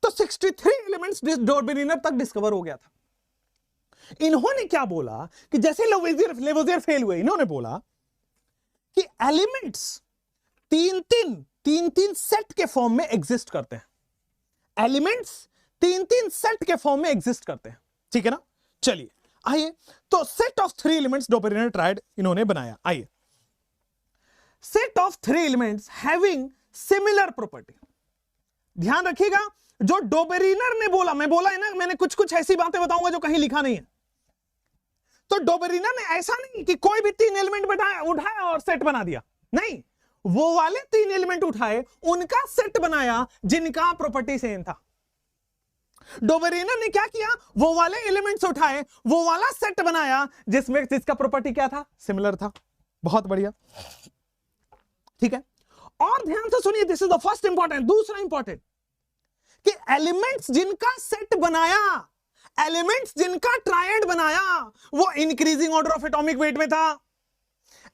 तो 63 एलिमेंट्स डोबेरिनर तक डिस्कवर हो गया था। इन्होंने क्या बोला कि जैसे लेवोजियर फेल हुए, इन्होंने बोला कि एलिमेंट्स तीन तीन सेट के फॉर्म में एग्जिस्ट करते हैं। एलिमेंट्स तीन तीन सेट के फॉर्म में एग्जिस्ट करते हैं, ठीक है ना? चलिए आइए, तो set of three elements Dobereiner triad इन्होंने बनाया। आइए, set of three elements having similar property. ध्यान रखिएगा, जो डोबेरिनर ने बोला, मैं बोला है ना, मैंने कुछ कुछ ऐसी बातें बताऊंगा जो कहीं लिखा नहीं है। तो डोबेरिनर ने ऐसा नहीं कि कोई भी तीन एलिमेंट उठाया और सेट बना दिया, नहीं, वो वाले 3 एलिमेंट उठाए, उनका सेट बनाया जिनका प्रॉपर्टी सेम था। डोबेरिनर ने क्या किया, वो वाले एलिमेंट्स उठाए, वो वाला सेट बनाया जिसका प्रॉपर्टी क्या था, सिमिलर था। बहुत बढ़िया, ठीक है। और ध्यान से सुनिए, this is the first important. दूसरा इंपॉर्टेंट कि एलिमेंट्स जिनका सेट बनाया, एलिमेंट्स जिनका ट्रायड बनाया, वो increasing order of atomic weight में था।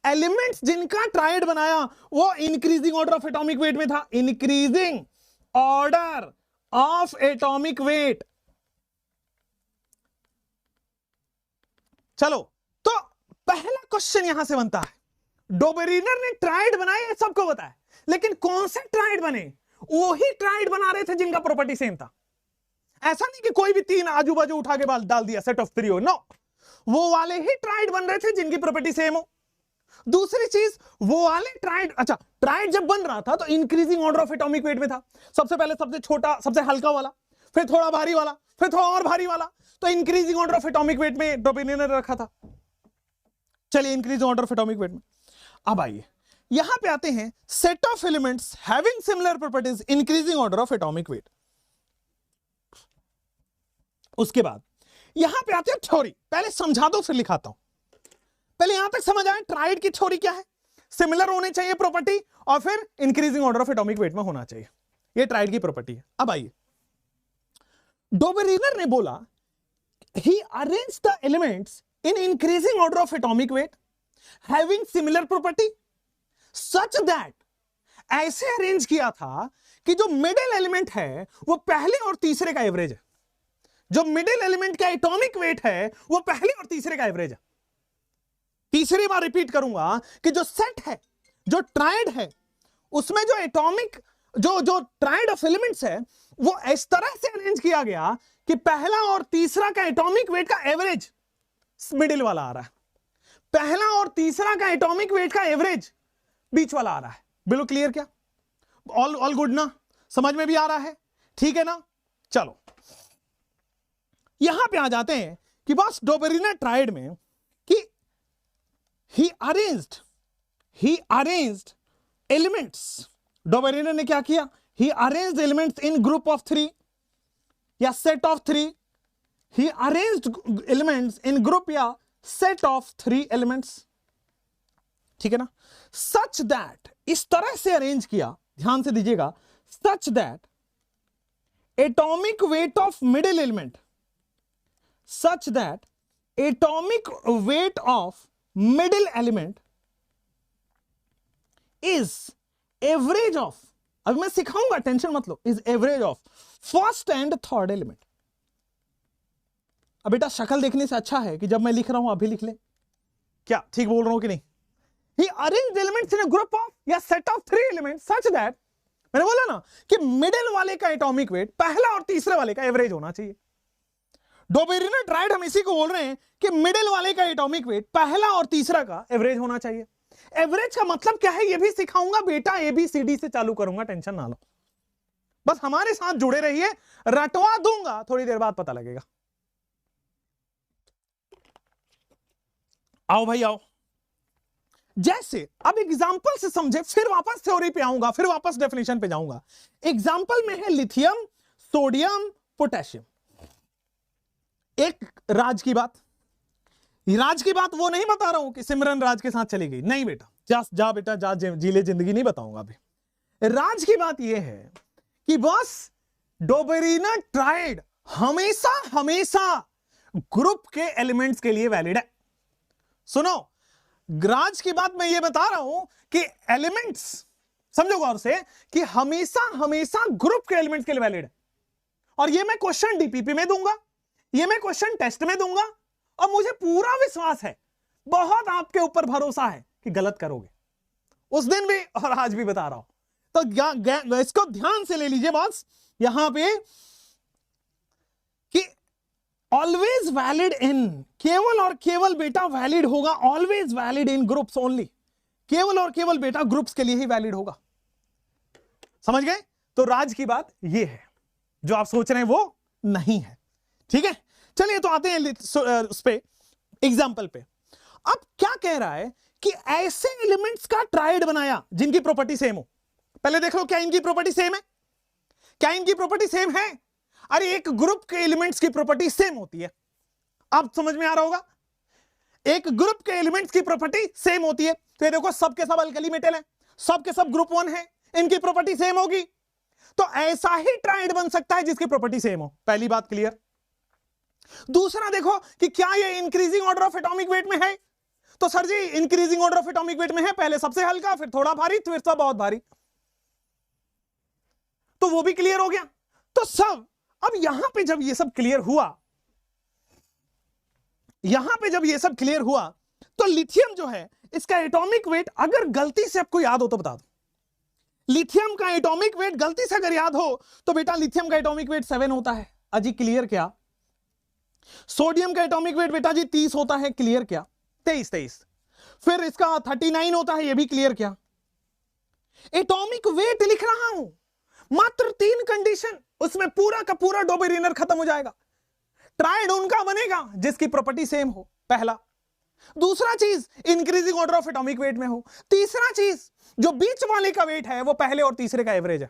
एलिमेंट्स जिनका ट्रायड बनाया वो increasing order of atomic weight में था। Increasing order of atomic wait. चलो, तो पहला क्वेश्चन यहां से बनता है, डोबेरिनर ने ट्रायड बनाए, ये सबको पता है, लेकिन कौन से ट्रायड बने? वही ट्रायड बना रहे थे जिनका प्रॉपर्टी सेम था। ऐसा नहीं कि कोई भी 3 आजू बाजू उठा के डाल दिया, सेट ऑफ 3 हो, नो, वो वाले ही ट्रायड बन रहे थे जिनकी प्रॉपर्टी सेम हो। दूसरी चीज, वो वाले ट्रायड, अच्छा, ट्रायड जब बन रहा था तो increasing order of atomic weight में था। सबसे पहले सबसे छोटा, सबसे हल्का वाला, फिर थोड़ा भारी वाला, फिर थोड़ा और भारी वाला, तो increasing order of atomic weight में डोबेरिनर ने रखा था। चलिए, increasing order of atomic weight में। अब आइए यहां पे आते हैं, set of elements having similar properties, increasing order of atomic wait. उसके बाद यहां पे आते हैं थ्योरी। पहले समझा दो फिर लिखाता हूं। पहले यहां तक समझ आए ट्रायड की थ्योरी क्या है, सिमिलर होने चाहिए प्रॉपर्टी और फिर increasing order of atomic weight में होना चाहिए, ये ट्रायड की प्रॉपर्टी है। अब आइए, डोबेरिनर ने बोला he arranged the elements in increasing order of atomic weight having similar property such that, ऐसे अरेंज किया था कि जो मिडिल एलिमेंट है वो पहले और तीसरे का एवरेज है। जो मिडिल एलिमेंट का एटॉमिक वेट है वो पहले और तीसरे का एवरेज है। तीसरी बार रिपीट करूंगा कि जो सेट है, जो ट्रायड है, उसमें जो एटॉमिक, जो ट्रायड ऑफ एलिमेंट्स है, वो इस तरह से अरेंज किया गया कि पहला और तीसरा का एटॉमिक वेट का एवरेज मिडिल वाला आ रहा है, पहला और तीसरा का एटॉमिक वेट का एवरेज बीच वाला आ रहा है। बिल्कुल क्लियर क्या? ऑल गुड ना? समझ में भी आ रहा है? ठीक है ना? चलो यहां पे आ जाते हैं कि बस डोबेरिनर ट्रायड में कि he arranged elements। डोबेरिनर ने क्या किया? he arranged elements in group of 3 या set of 3। he arranged elements in group या set of 3 elements, ठीक है ना? such that, इस तरह से अरेंज किया, ध्यान से दीजिएगा, such that atomic weight of middle element, such that atomic weight of middle element is average of, अब मैं सिखाऊंगा, टेंशन मत लो, is average of first and third element। अब बेटा शक्ल देखने से अच्छा है कि जब मैं लिख रहा हूं अभी लिख ले। क्या ठीक बोल रहा हूं कि नहीं? he arranged elements in a group of या set of 3 elements such that, मैंने बोला ना कि मिडिल वाले का एटॉमिक वेट पहला और तीसरे वाले का एवरेज होना चाहिए। डोबेरिनर ट्रायड हम इसी को बोल रहे हैं कि मिडिल वाले का एटॉमिक वेट पहला और तीसरा का एवरेज होना चाहिए। एवरेज का मतलब क्या है ये भी सिखाऊंगा बेटा, ABCD से चालू करूंगा, टेंशन ना लो, बस हमारे साथ जुड़े रहिए, रटवा दूंगा, थोड़ी देर बाद पता लगेगा। आओ भाई आओ, जैसे अब एग्जांपल से समझे, फिर वापस थ्योरी पे आऊंगा, फिर वापस डेफिनेशन पे जाऊंगा। एग्जांपल में है लिथियम, सोडियम, पोटेशियम। एक राज की बात, राज की बात वो नहीं बता रहा हूं कि सिमरन राज के साथ चली गई, नहीं बेटा, जा बेटा जा, जी ले जिंदगी, नहीं बताऊंगा अभी। राज की बात यह है कि बस डोबेरिनर ट्रायड हमेशा हमेशा ग्रुप के एलिमेंट्स के लिए वैलिड है। सुनो, राज की बात मैं ये बता रहा हूं कि एलिमेंट्स, समझो गौर से, कि हमेशा हमेशा ग्रुप के एलिमेंट्स के लिए वैलिड है। और ये मैं क्वेश्चन डीपीपी में दूंगा, ये मैं क्वेश्चन टेस्ट में दूंगा, और मुझे पूरा विश्वास है, बहुत आपके ऊपर भरोसा है कि गलत करोगे, उस दिन भी और आज भी बता रहा हूं। तो इसको ध्यान से ले लीजिए बॉस, यहां पे कि ऑलवेज वैलिड इन, केवल और केवल बेटा वैलिड होगा, always valid in groups only, केवल और केवल बेटा ग्रुप्स के लिए ही वैलिड होगा। समझ गए? तो राज की बात ये है, जो आप सोच रहे हैं वो नहीं है। ठीक है, चलिए तो आते हैं उस पे, एग्जाम्पल पे। अब क्या कह रहा है कि ऐसे एलिमेंट्स का ट्राइड बनाया जिनकी प्रॉपर्टी सेम हो। पहले देख लो क्या इनकी प्रॉपर्टी सेम है, क्या इनकी प्रॉपर्टी सेम है? अरे एक ग्रुप के एलिमेंट्स की प्रॉपर्टी सेम होती है। आप समझ में आ रहा होगा, एक ग्रुप के एलिमेंट्स की प्रॉपर्टी सेम होती है। तो ये देखो सब के सब अल्कली मेटल है, सब के सब ग्रुप 1 है, इनकी प्रॉपर्टी सेम होगी। तो ऐसा ही ट्राइड बन सकता है जिसकी प्रॉपर्टी सेम हो। पहली बात क्लियर। दूसरा देखो कि क्या ये increasing order of atomic weight में है? तो sir ji increasing order of atomic weight में है, पहले सबसे हल्का, फिर थोड़ा भारी, फिर सब बहुत भारी, तो वो भी क्लियर हो गया। तो सब अब यहां पे जब ये सब क्लियर हुआ, यहां पे जब ये सब क्लियर हुआ, तो लिथियम जो है इसका एटॉमिक वेट अगर गलती से आपको याद हो तो बता दो। लिथियम का एटॉमिक वेट गलती से अगर याद हो तो बेटा लिथियम का एटॉमिक वेट 7 होता है। अजी क्लियर क्या? सोडियम का एटॉमिक वेट बेटा जी 30 होता है। क्लियर क्या? 23। फिर इसका 39 होता है, ये भी क्लियर क्या? एटॉमिक वेट लिख रहा हूं, मात्र 3 कंडीशन, उसमें पूरा का पूरा डोबेरिनर खत्म हो जाएगा। ट्राइड उनका बनेगा जिसकी प्रॉपर्टी सेम हो, पहला। दूसरा चीज increasing order of atomic weight में हो। तीसरा चीज जो बीच वाले का वेट है वो पहले और तीसरे का एवरेज है।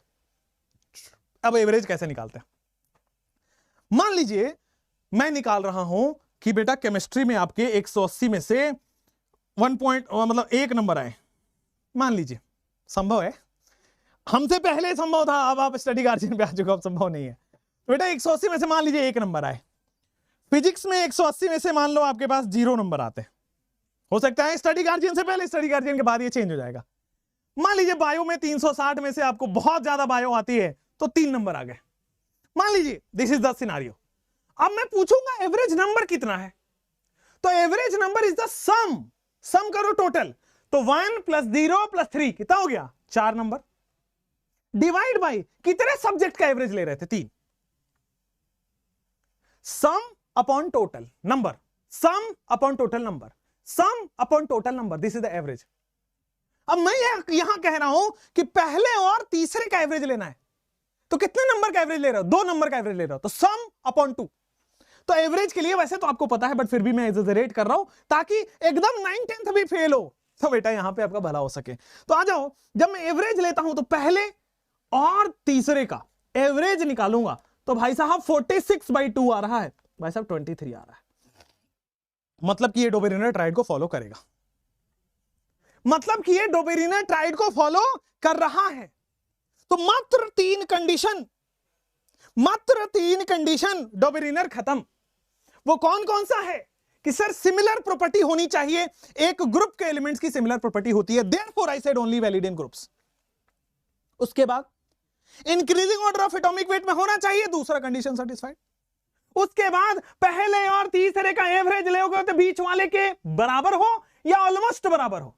अब एवरेज कैसे निकालते हैं? मान लीजिए मैं निकाल रहा हूं कि बेटा केमिस्ट्री में आपके 180 में से 1 नंबर आए, मान लीजिए, संभव है, हमसे पहले संभव था, अब आप स्टडी गार्जियन पे आ चुके हो, अब संभव नहीं है। तो बेटा 180 में से मान लीजिए 1 नंबर आए। फिजिक्स में 180 में से मान लो आपके पास 0 नंबर आते हैं। हो सकता है स्टडी गार्जियन से पहले, स्टडी गार्जियन के बाद ये चेंज हो जाएगा। मान लीजिए बायो में 360 में से आपको बहुत ज्यादा बायो आती है तो 3 नंबर आ गए, मान लीजिए। This is the scenario. अब मैं पूछूंगा एवरेज नंबर कितना है, तो एवरेज नंबर इज द सम करो टोटल, तो 1 + 0 + 3 कितना हो गया? 4 नंबर। डिवाइड बाय कितने सब्जेक्ट का एवरेज ले रहे थे? 3। सम upon total number, some upon total number, some upon total number, this is the average. अब मैं यहां कह रहा हूं कि पहले और तीसरे का एवरेज लेना है, तो कितने नंबर का एवरेज ले रहे हो? 2 नंबर का एवरेज ले रहे हो, तो सम अपॉन 2। तो एवरेज के लिए वैसे तो आपको पता है, बट फिर भी मैं एक्सैजरेट कर रहा हूं ताकि एकदम 9/10 भी फेल हो तो बेटा यहां पे आपका भला हो सके। तो आ जाओ, जब मैं एवरेज लेता हूं तो पहले और तीसरे का एवरेज निकालूंगा, तो भाई साहब 46/2 आ रहा है, भाई साहब 23 आ रहा है। मतलब कि ये डोबेरिनर ट्राइड को फॉलो करेगा, मतलब कि ये डोबेरिनर ट्राइड को फॉलो कर रहा है। तो मात्र 3 कंडीशन, डोबेरिनर खत्म। वो कौन कौन सा है कि सर सिमिलर प्रॉपर्टी होनी चाहिए, एक ग्रुप के एलिमेंट्स की सिमिलर प्रॉपर्टी होती है, therefore I said only valid in groups. उसके बाद increasing order of atomic weight में होना चाहिए, दूसरा कंडीशन सेटिस्फाइड। उसके बाद पहले और तीसरे का एवरेज लोगे तो बीच वाले के बराबर हो या ऑलमोस्ट बराबर हो।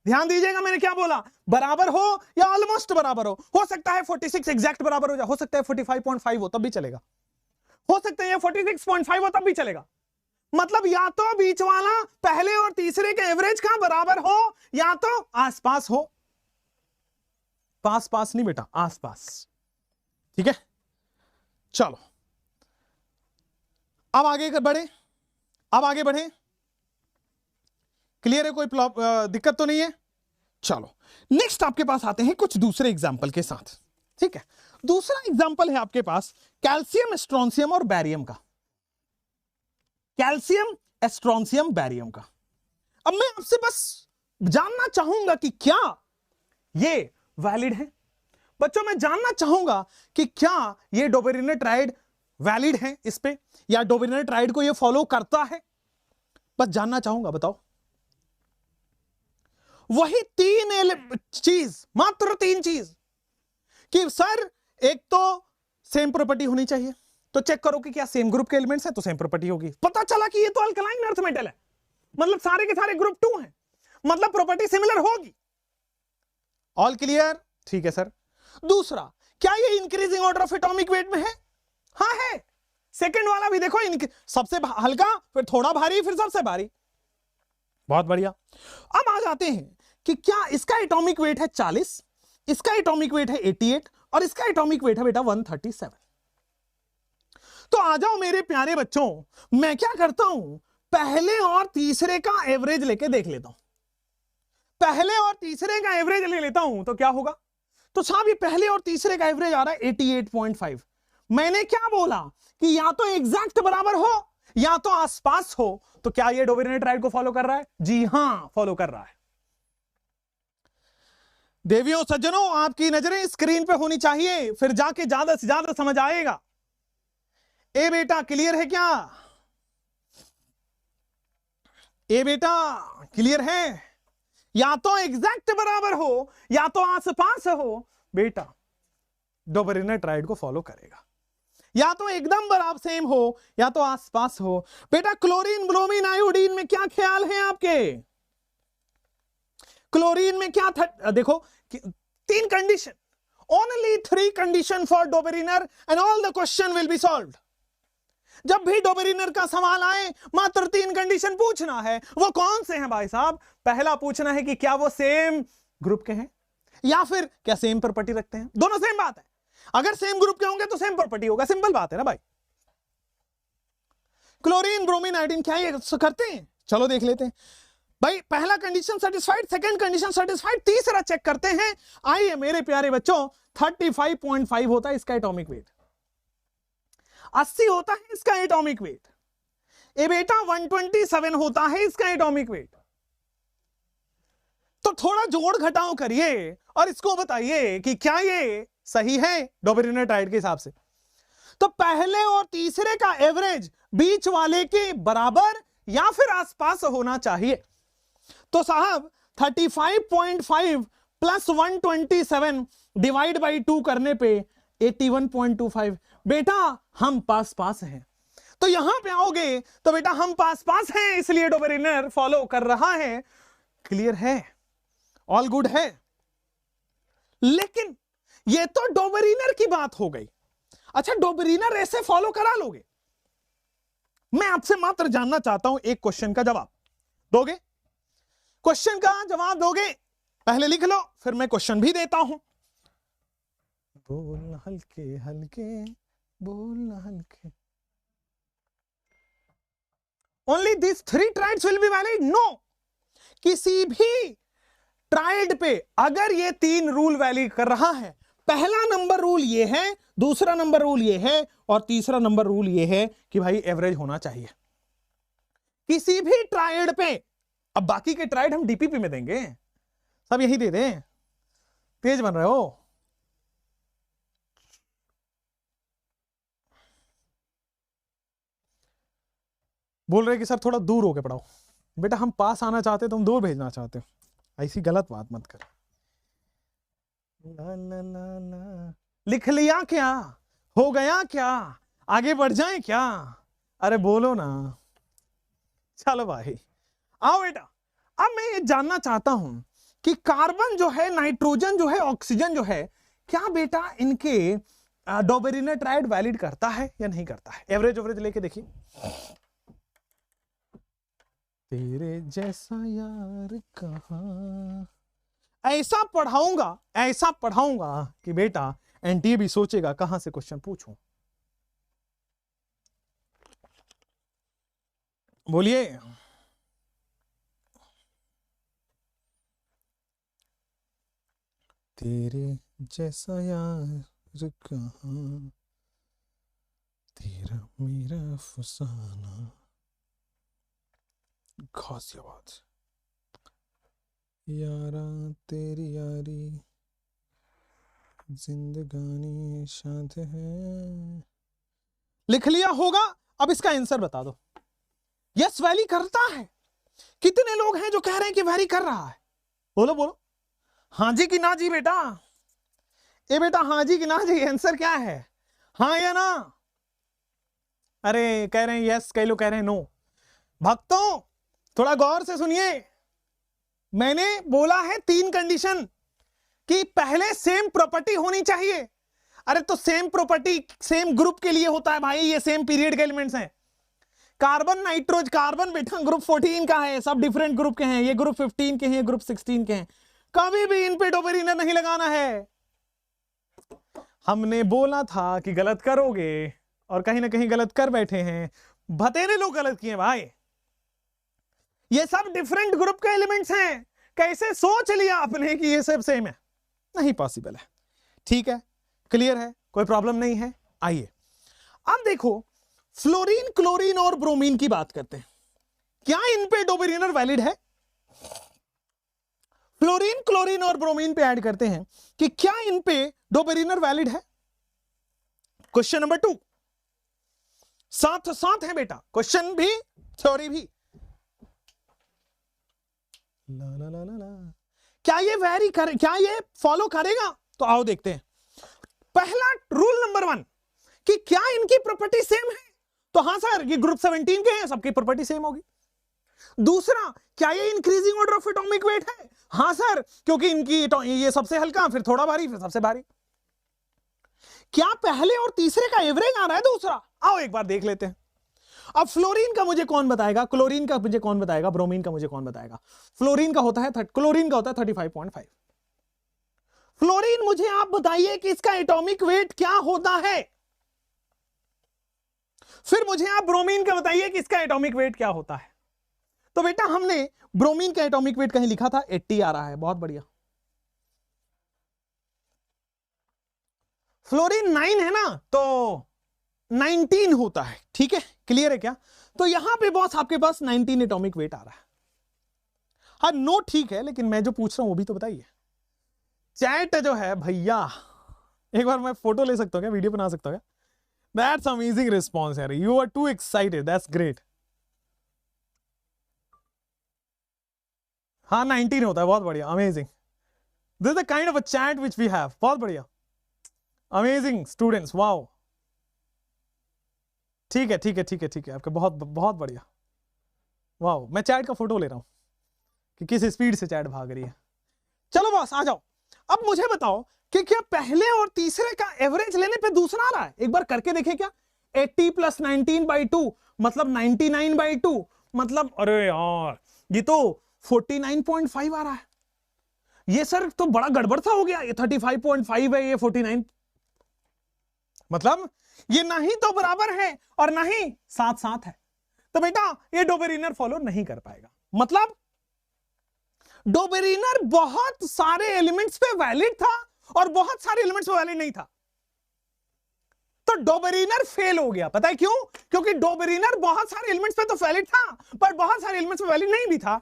ध्यान दीजिएगा मैंने क्या बोला, बराबर हो या ऑलमोस्ट बराबर हो सकता है 46 एग्जैक्ट बराबर हो जाए, हो सकता है 45.5 हो तब भी चलेगा, हो सकता है 46.5 हो तब भी चलेगा। मतलब या तो बीच वाला पहले और तीसरे के एवरेज का बराबर हो या तो आसपास हो, पास नहीं बेटा, आसपास। ठीक है, चलो अब आगे बढ़े। क्लियर है? कोई दिक्कत तो नहीं है? चलो नेक्स्ट आपके पास आते हैं कुछ दूसरे एग्जाम्पल के साथ। ठीक है, दूसरा एग्जाम्पल है आपके पास कैल्शियम, स्ट्रोंशियम और बैरियम का। कैल्शियम, स्ट्रोंशियम, बैरियम का। अब मैं आपसे बस जानना चाहूंगा कि क्या ये वैलिड है। बच्चों मैं जानना चाहूंगा कि क्या ये डोबेरिनर ट्राइड वैलिड है इस पे, या डोबेरिनर ट्राइड को ये फॉलो करता है, बस जानना चाहूंगा, बताओ। वही 3 चीज, मात्र 3 चीज कि सर एक तो सेम प्रॉपर्टी होनी चाहिए, तो चेक करो कि क्या सेम ग्रुप के एलिमेंट्स हैं तो सेम प्रॉपर्टी होगी। पता चला कि ये तो अल्कलाइन अर्थ मेटल है, मतलब सारे के सारे ग्रुप 2 हैं, मतलब प्रॉपर्टी सिमिलर होगी। All clear? ठीक है सर। दूसरा, क्या ये increasing order of atomic weight में है? हाँ है। सेकंड वाला भी देखो, सबसे हल्का, फिर थोड़ा भारी, फिर सबसे भारी। बहुत बढ़िया। अब आ जाते हैं कि क्या इसका एटॉमिक वेट है 40, इसका एटॉमिक वेट है 88 और इसका एटॉमिक वेट है बेटा 137। तो आ जाओ मेरे प्यारे बच्चों, मैं क्या करता हूं, पहले और तीसरे का एवरेज लेके देख लेता हूं। पहले और तीसरे का एवरेज ले लेता हूं तो क्या होगा? तो साहब ये पहले और तीसरे का एवरेज आ रहा है 88.5। मैंने क्या बोला कि या तो एग्जैक्ट बराबर हो या तो आसपास हो। तो क्या ये डोबेरिनर ट्रायड को फॉलो कर रहा है? जी हां, फॉलो कर रहा है। देवियों सज्जनों, आपकी नजरें स्क्रीन पे होनी चाहिए, फिर जाके ज्यादा से ज्यादा समझ आएगा। ए बेटा क्लियर है क्या? ए बेटा क्लियर है? या तो एग्जैक्ट बराबर हो या तो आसपास हो, बेटा डोबेरिनर ट्रायड को फॉलो करेगा। या तो एकदम बराबर सेम हो या तो आसपास हो। बेटा क्लोरीन, ब्रोमीन, आयोडीन में क्या ख्याल है आपके? क्लोरीन में क्या था? देखो 3 condition, only 3 condition for Dobereiner and all the question will be solved. जब भी डोबेरिनर का सवाल आए मात्र 3 कंडीशन पूछना है। वो कौन से हैं भाई साहब? पहला पूछना है कि क्या वो सेम ग्रुप के हैं या फिर क्या सेम प्रॉपर्टी रखते हैं। दोनों सेम बात है। अगर सेम ग्रुप के होंगे तो सेम प्रॉपर्टी होगा, सिंपल बात है ना भाई। क्लोरीन, ब्रोमीन, आयोडीन क्या ये करते हैं? चलो देख लेते हैं भाई। पहला condition satisfied, second condition satisfied, तीसरा चेक करते हैं। आइए मेरे प्यारे बच्चों, 35.5 होता है इसका एटॉमिक वेट, 80 होता है इसका एटॉमिक वेट। ए बेटा 127 होता है इसका एटॉमिक वेट। तो थोड़ा जोड़ घटाव करिए और इसको बताइए कि क्या ये सही है डोबेरिनर ट्रायड के हिसाब से। तो पहले और तीसरे का एवरेज बीच वाले के बराबर या फिर आसपास होना चाहिए। तो साहब 35.5 प्लस 127 डिवाइड बाई 2 करने पे 81.25। बेटा हम पास पास हैं। तो यहां पे आओगे तो बेटा हम पास पास हैं, इसलिए डोबेरिनर फॉलो कर रहा है। क्लियर है? ऑल गुड है? लेकिन ये तो डोबेरिनर की बात हो गई। अच्छा, डोबेरिनर ऐसे फॉलो करा लोगे? मैं आपसे मात्र जानना चाहता हूं, एक क्वेश्चन का जवाब दोगे? क्वेश्चन का जवाब दोगे? पहले लिख लो, फिर मैं क्वेश्चन भी देता हूं। बोलना हल्के हल्के, बोलना हल्के। Only this 3 triads will be valid? No, किसी भी ट्रायड पे अगर ये 3 रूल वैलिड कर रहा है, पहला नंबर रूल ये है, दूसरा नंबर रूल ये है और तीसरा नंबर रूल ये है कि भाई एवरेज होना चाहिए किसी भी ट्रायड पे। अब बाकी के ट्रायड हम डीपीपी में देंगे, सब यही दे दें। तेज बन रहे हो? बोल रहे कि सर थोड़ा दूर होके पढ़ाओ। बेटा हम पास आना चाहते, तुम दूर भेजना चाहते हो, ऐसी गलत बात मत कर। ला ला ला ला। लिख लिया क्या? हो गया क्या? आगे बढ़ जाए क्या? अरे बोलो ना। चलो भाई आओ बेटा। अब मैं ये जानना चाहता हूं कि कार्बन जो है, नाइट्रोजन जो है, ऑक्सीजन जो है, क्या बेटा इनके डोबेरिनर ट्रायड वैलिड करता है या नहीं करता है? एवरेज लेके देखिए। तेरे जैसा यार कहां। ऐसा पढ़ाऊंगा कि बेटा एनटीए भी सोचेगा कहां से क्वेश्चन पूछूं। बोलिए। तेरे जैसा यार कहां, तेरा मेरा फसाना। खास आवाज। यारा तेरी यारी जिंदगानी शाद है। लिख लिया होगा? अब इसका आंसर बता दो। यस वैली करता है। कितने लोग हैं जो कह रहे हैं कि वैली कर रहा है? बोलो बोलो, हाँ जी कि ना जी बेटा? ए बेटा हाँ जी कि ना जी? आंसर क्या है, हाँ या ना? अरे कह रहे हैं यस, कई लोग कह रहे हैं नो। भक्तों थोड़ा गौर से सुनिए, मैंने बोला है 3 कंडीशन कि पहले सेम प्रॉपर्टी होनी चाहिए। अरे तो सेम प्रॉपर्टी सेम ग्रुप के लिए होता है भाई, ये सेम पीरियड के एलिमेंट्स हैं। कार्बन, नाइट्रोजन, कार्बन बेटा ग्रुप 14 का है, सब डिफरेंट ग्रुप के हैं। ये ग्रुप 15 के हैं, ग्रुप 16 के हैं। कभी भी इन पे डोबेरिनर नहीं लगाना है। हमने बोला था कि गलत करोगे और कहीं ना कहीं गलत कर बैठे हैं। भतेरे लोग गलत किए भाई। ये सब डिफरेंट ग्रुप के एलिमेंट्स हैं। कैसे सोच लिया आपने कि ये सब सेम है? नहीं पॉसिबल है। ठीक है, क्लियर है, कोई प्रॉब्लम नहीं है। आइए अब देखो, फ्लोरीन, क्लोरीन और ब्रोमीन की बात करते हैं। क्या इन पे डोबेरिनर वैलिड है? फ्लोरीन, क्लोरीन और ब्रोमीन पे ऐड करते हैं कि क्या इन पे डोबेरिनर वैलिड है? क्वेश्चन नंबर 2, साथ साथ है बेटा, क्वेश्चन भी थ्योरी भी। ला ला ला ला ला। क्या ये वैरी करे, क्या ये फॉलो करेगा? तो आओ देखते हैं। पहला रूल नंबर 1 कि क्या इनकी प्रॉपर्टी सेम है? तो हां सर, ये ग्रुप 17 के हैं, सबकी प्रॉपर्टी सेम होगी। दूसरा, क्या ये increasing order of atomic wait है? हां सर, क्योंकि इनकी ये सबसे हल्का, फिर थोड़ा भारी, फिर सबसे भारी। क्या पहले और तीसरे का एवरेज आ रहा है दूसरा? आओ एक बार देख लेते हैं। अब फ्लोरीन का मुझे कौन बताएगा, क्लोरीन का मुझे कौन बताएगा, ब्रोमीन का मुझे कौन बताएगा? फ्लोरीन का होता है क्लोरीन का होता है 35.5। फ्लोरीन मुझे आप बताइए कि इसका एटॉमिक वेट क्या होता है। फिर मुझे आप ब्रोमीन का बताइए कि इसका एटॉमिक वेट क्या होता है। तो बेटा हमने ब्रोमीन का एटॉमिक वेट कहीं लिखा था, 80 आ रहा है, बहुत बढ़िया। फ्लोरीन 9 है ना, तो 19 होता है। ठीक है, क्लियर है क्या? तो यहां पे बॉस आपके पास 19 एटॉमिक वेट आ रहा है। हाँ नो ठीक है, लेकिन मैं जो पूछ रहा हूं वो भी तो बताइए। चैट जो है भैया, एक बार मैं फोटो ले सकता हूँ क्या, वीडियो बना सकता हूँ क्या? दैट्स अमेजिंग रिस्पॉन्स यार, you are too excited, that's great. हाँ 19 होता है, बहुत बढ़िया, amazing. This is the kind of a chat which we have, बहुत बढ़िया, अमेजिंग स्टूडेंट्स, वाओ। ठीक है ठीक है ठीक है ठीक है, आपके बहुत बहुत बढ़िया, वाओ। मैं चैट का फोटो ले रहा हूं कि किस स्पीड से चैट भाग रही है। चलो बॉस आ जाओ। अब मुझे बताओ कि क्या पहले और तीसरे का एवरेज लेने पे दूसरा आ रहा है? एक बार करके देखें क्या। 80 + 19/2 मतलब 99/2 मतलब, अरे यार ये तो 49.5 आ रहा है। ये सर तो बड़ा गड़बड़ सा हो गया, ये 35.5 है, ये 49, मतलब ये ना ही तो बराबर है और ना ही साथ साथ है। तो बेटा ये डोबेरिनर फॉलो नहीं कर पाएगा। मतलब डोबेरिनर बहुत सारे एलिमेंट्स पे वैलिड था और बहुत सारे एलिमेंट्स पे वैलिड नहीं था, तो डोबेरिनर फेल हो गया। पता है क्यों? क्योंकि डोबेरिनर बहुत सारे एलिमेंट्स पे तो वैलिड था पर बहुत सारे एलिमेंट्स पे वैलिड नहीं भी था।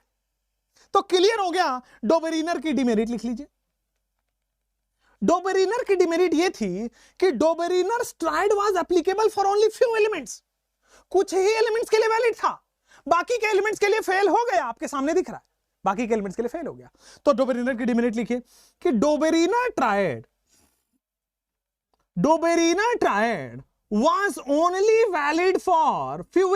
तो क्लियर हो गया, डोबेरिनर की डिमेरिट लिख लीजिए। डोबेरिनर की डिमेरिट ये थी कि Dobereiner triad was applicable for only few elements. कुछ ही एलिमेंट्स के लिए वैलिड था, बाकी के एलिमेंट्स के लिए फेल हो गया। आपके सामने दिख रहा है, बाकी के एलिमेंट्स के लिए फेल हो गया। तो डोबेरिनर की डिमेरिट लिखिए कि Dobereiner triad was only valid for few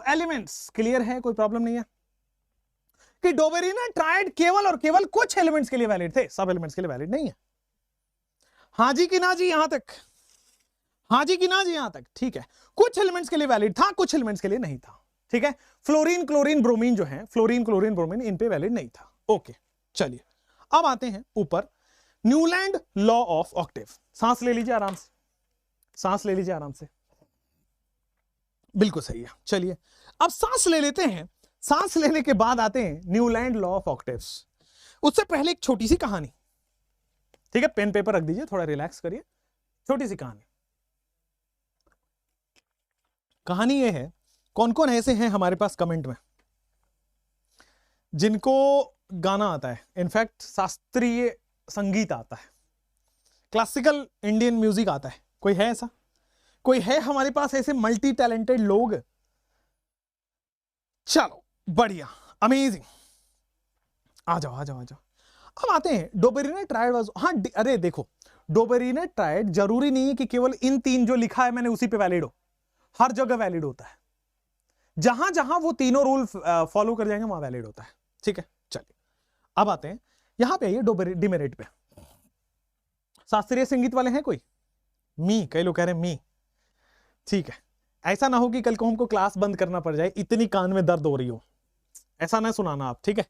elements, clear है, कोई प्रॉब्लम नहीं है कि डोबेरिनर ट्रायड केवल और केवल कुछ एलिमेंट्स के लिए वैलिड थे, सब एलिमेंट्स के लिए वैलिड नहीं है। हाँ जी कि ना जी यहां तक? हाँ जी कि ना जी यहां तक? ठीक है, कुछ एलिमेंट्स के लिए वैलिड था, कुछ एलिमेंट्स के लिए नहीं था। ठीक है, फ्लोरीन, क्लोरीन, ब्रोमीन जो है, फ्लोरीन, क्लोरीन, ब्रोमीन इन पे वैलिड नहीं था। ओके चलिए अब आते हैं ऊपर, न्यूलैंड लॉ ऑफ ऑक्टेव। सांस ले लीजिए आराम से, सांस ले लीजिए आराम से, बिल्कुल सही है। चलिए अब सांस ले लेते हैं, सांस लेने के बाद आते हैं न्यूलैंड लॉ ऑफ ऑक्टेव्स। उससे पहले एक छोटी सी कहानी, ठीक है, पेन पेपर रख दीजिए, थोड़ा रिलैक्स करिए। छोटी सी कहानी, कहानी ये है, कौन कौन ऐसे हैं हमारे पास कमेंट में जिनको गाना आता है, इनफैक्ट शास्त्रीय संगीत आता है, क्लासिकल इंडियन म्यूजिक आता है? कोई है ऐसा? कोई है हमारे पास ऐसे मल्टी टैलेंटेड लोग? चलो बढ़िया, अमेजिंग, आ जाओ आ जाओ आ जाओ। अब आते हैं डोबेरिनर ट्रायड वाज, हाँ अरे देखो, डोबेरिनर ट्रायड जरूरी नहीं है कि केवल इन 3 जो लिखा है मैंने उसी पे वैलिड हो, हर जगह वैलिड होता है। जहां जहां वो तीनों रूल फॉलो कर जाएंगे वहां वैलिड होता है। ठीक है चलिए अब आते हैं यहां पे, आइए डिमेरिट पे। शास्त्रीय संगीत वाले हैं कोई? मी, कई लोग कह रहे हैं मी। ठीक है, ऐसा ना हो कि कल को हमको क्लास बंद करना पड़ जाए, इतनी कान में दर्द हो रही हो, ऐसा ना सुनाना आप। ठीक है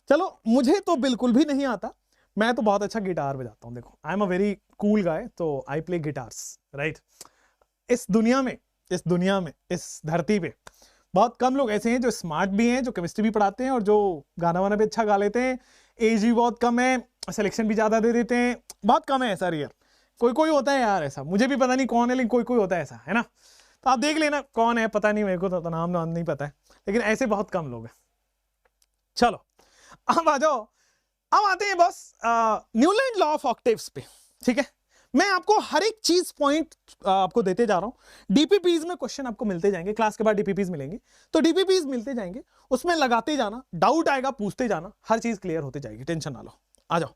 चलो, मुझे तो बिल्कुल भी नहीं आता, मैं तो बहुत अच्छा गिटार बजाता हूं। देखो I am a very cool guy, तो आई प्ले गिटार्स, राइट। इस दुनिया में, इस धरती पे बहुत कम लोग ऐसे हैं जो स्मार्ट भी हैं, जो केमिस्ट्री भी पढ़ाते हैं और जो गाना वाना भी अच्छा गा लेते हैं। एज भी बहुत कम है, सिलेक्शन भी ज्यादा दे देते हैं, बहुत कम है ऐसा रियल। कोई कोई होता है यार ऐसा, मुझे भी पता नहीं कौन है, लेकिन कोई कोई होता है ऐसा, है ना। तो आप देख लेना कौन है, पता नहीं मेरे को तो नाम नहीं पता है, लेकिन ऐसे बहुत कम लोग हैं। चलो अब आ जाओ, अब आते हैं बस न्यूलैंड लॉ ऑफ ऑक्टेव्स पे। ठीक है, मैं आपको हर एक चीज पॉइंट आपको देते जा रहा हूं। डीपीपीज में क्वेश्चन आपको मिलते जाएंगे, क्लास के बाद डीपीपीज मिलेंगे, तो डीपीपीज मिलते जाएंगे, उसमें लगाते जाना, डाउट आएगा पूछते जाना, हर चीज क्लियर होती जाएगी, टेंशन ना लो। आ जाओ,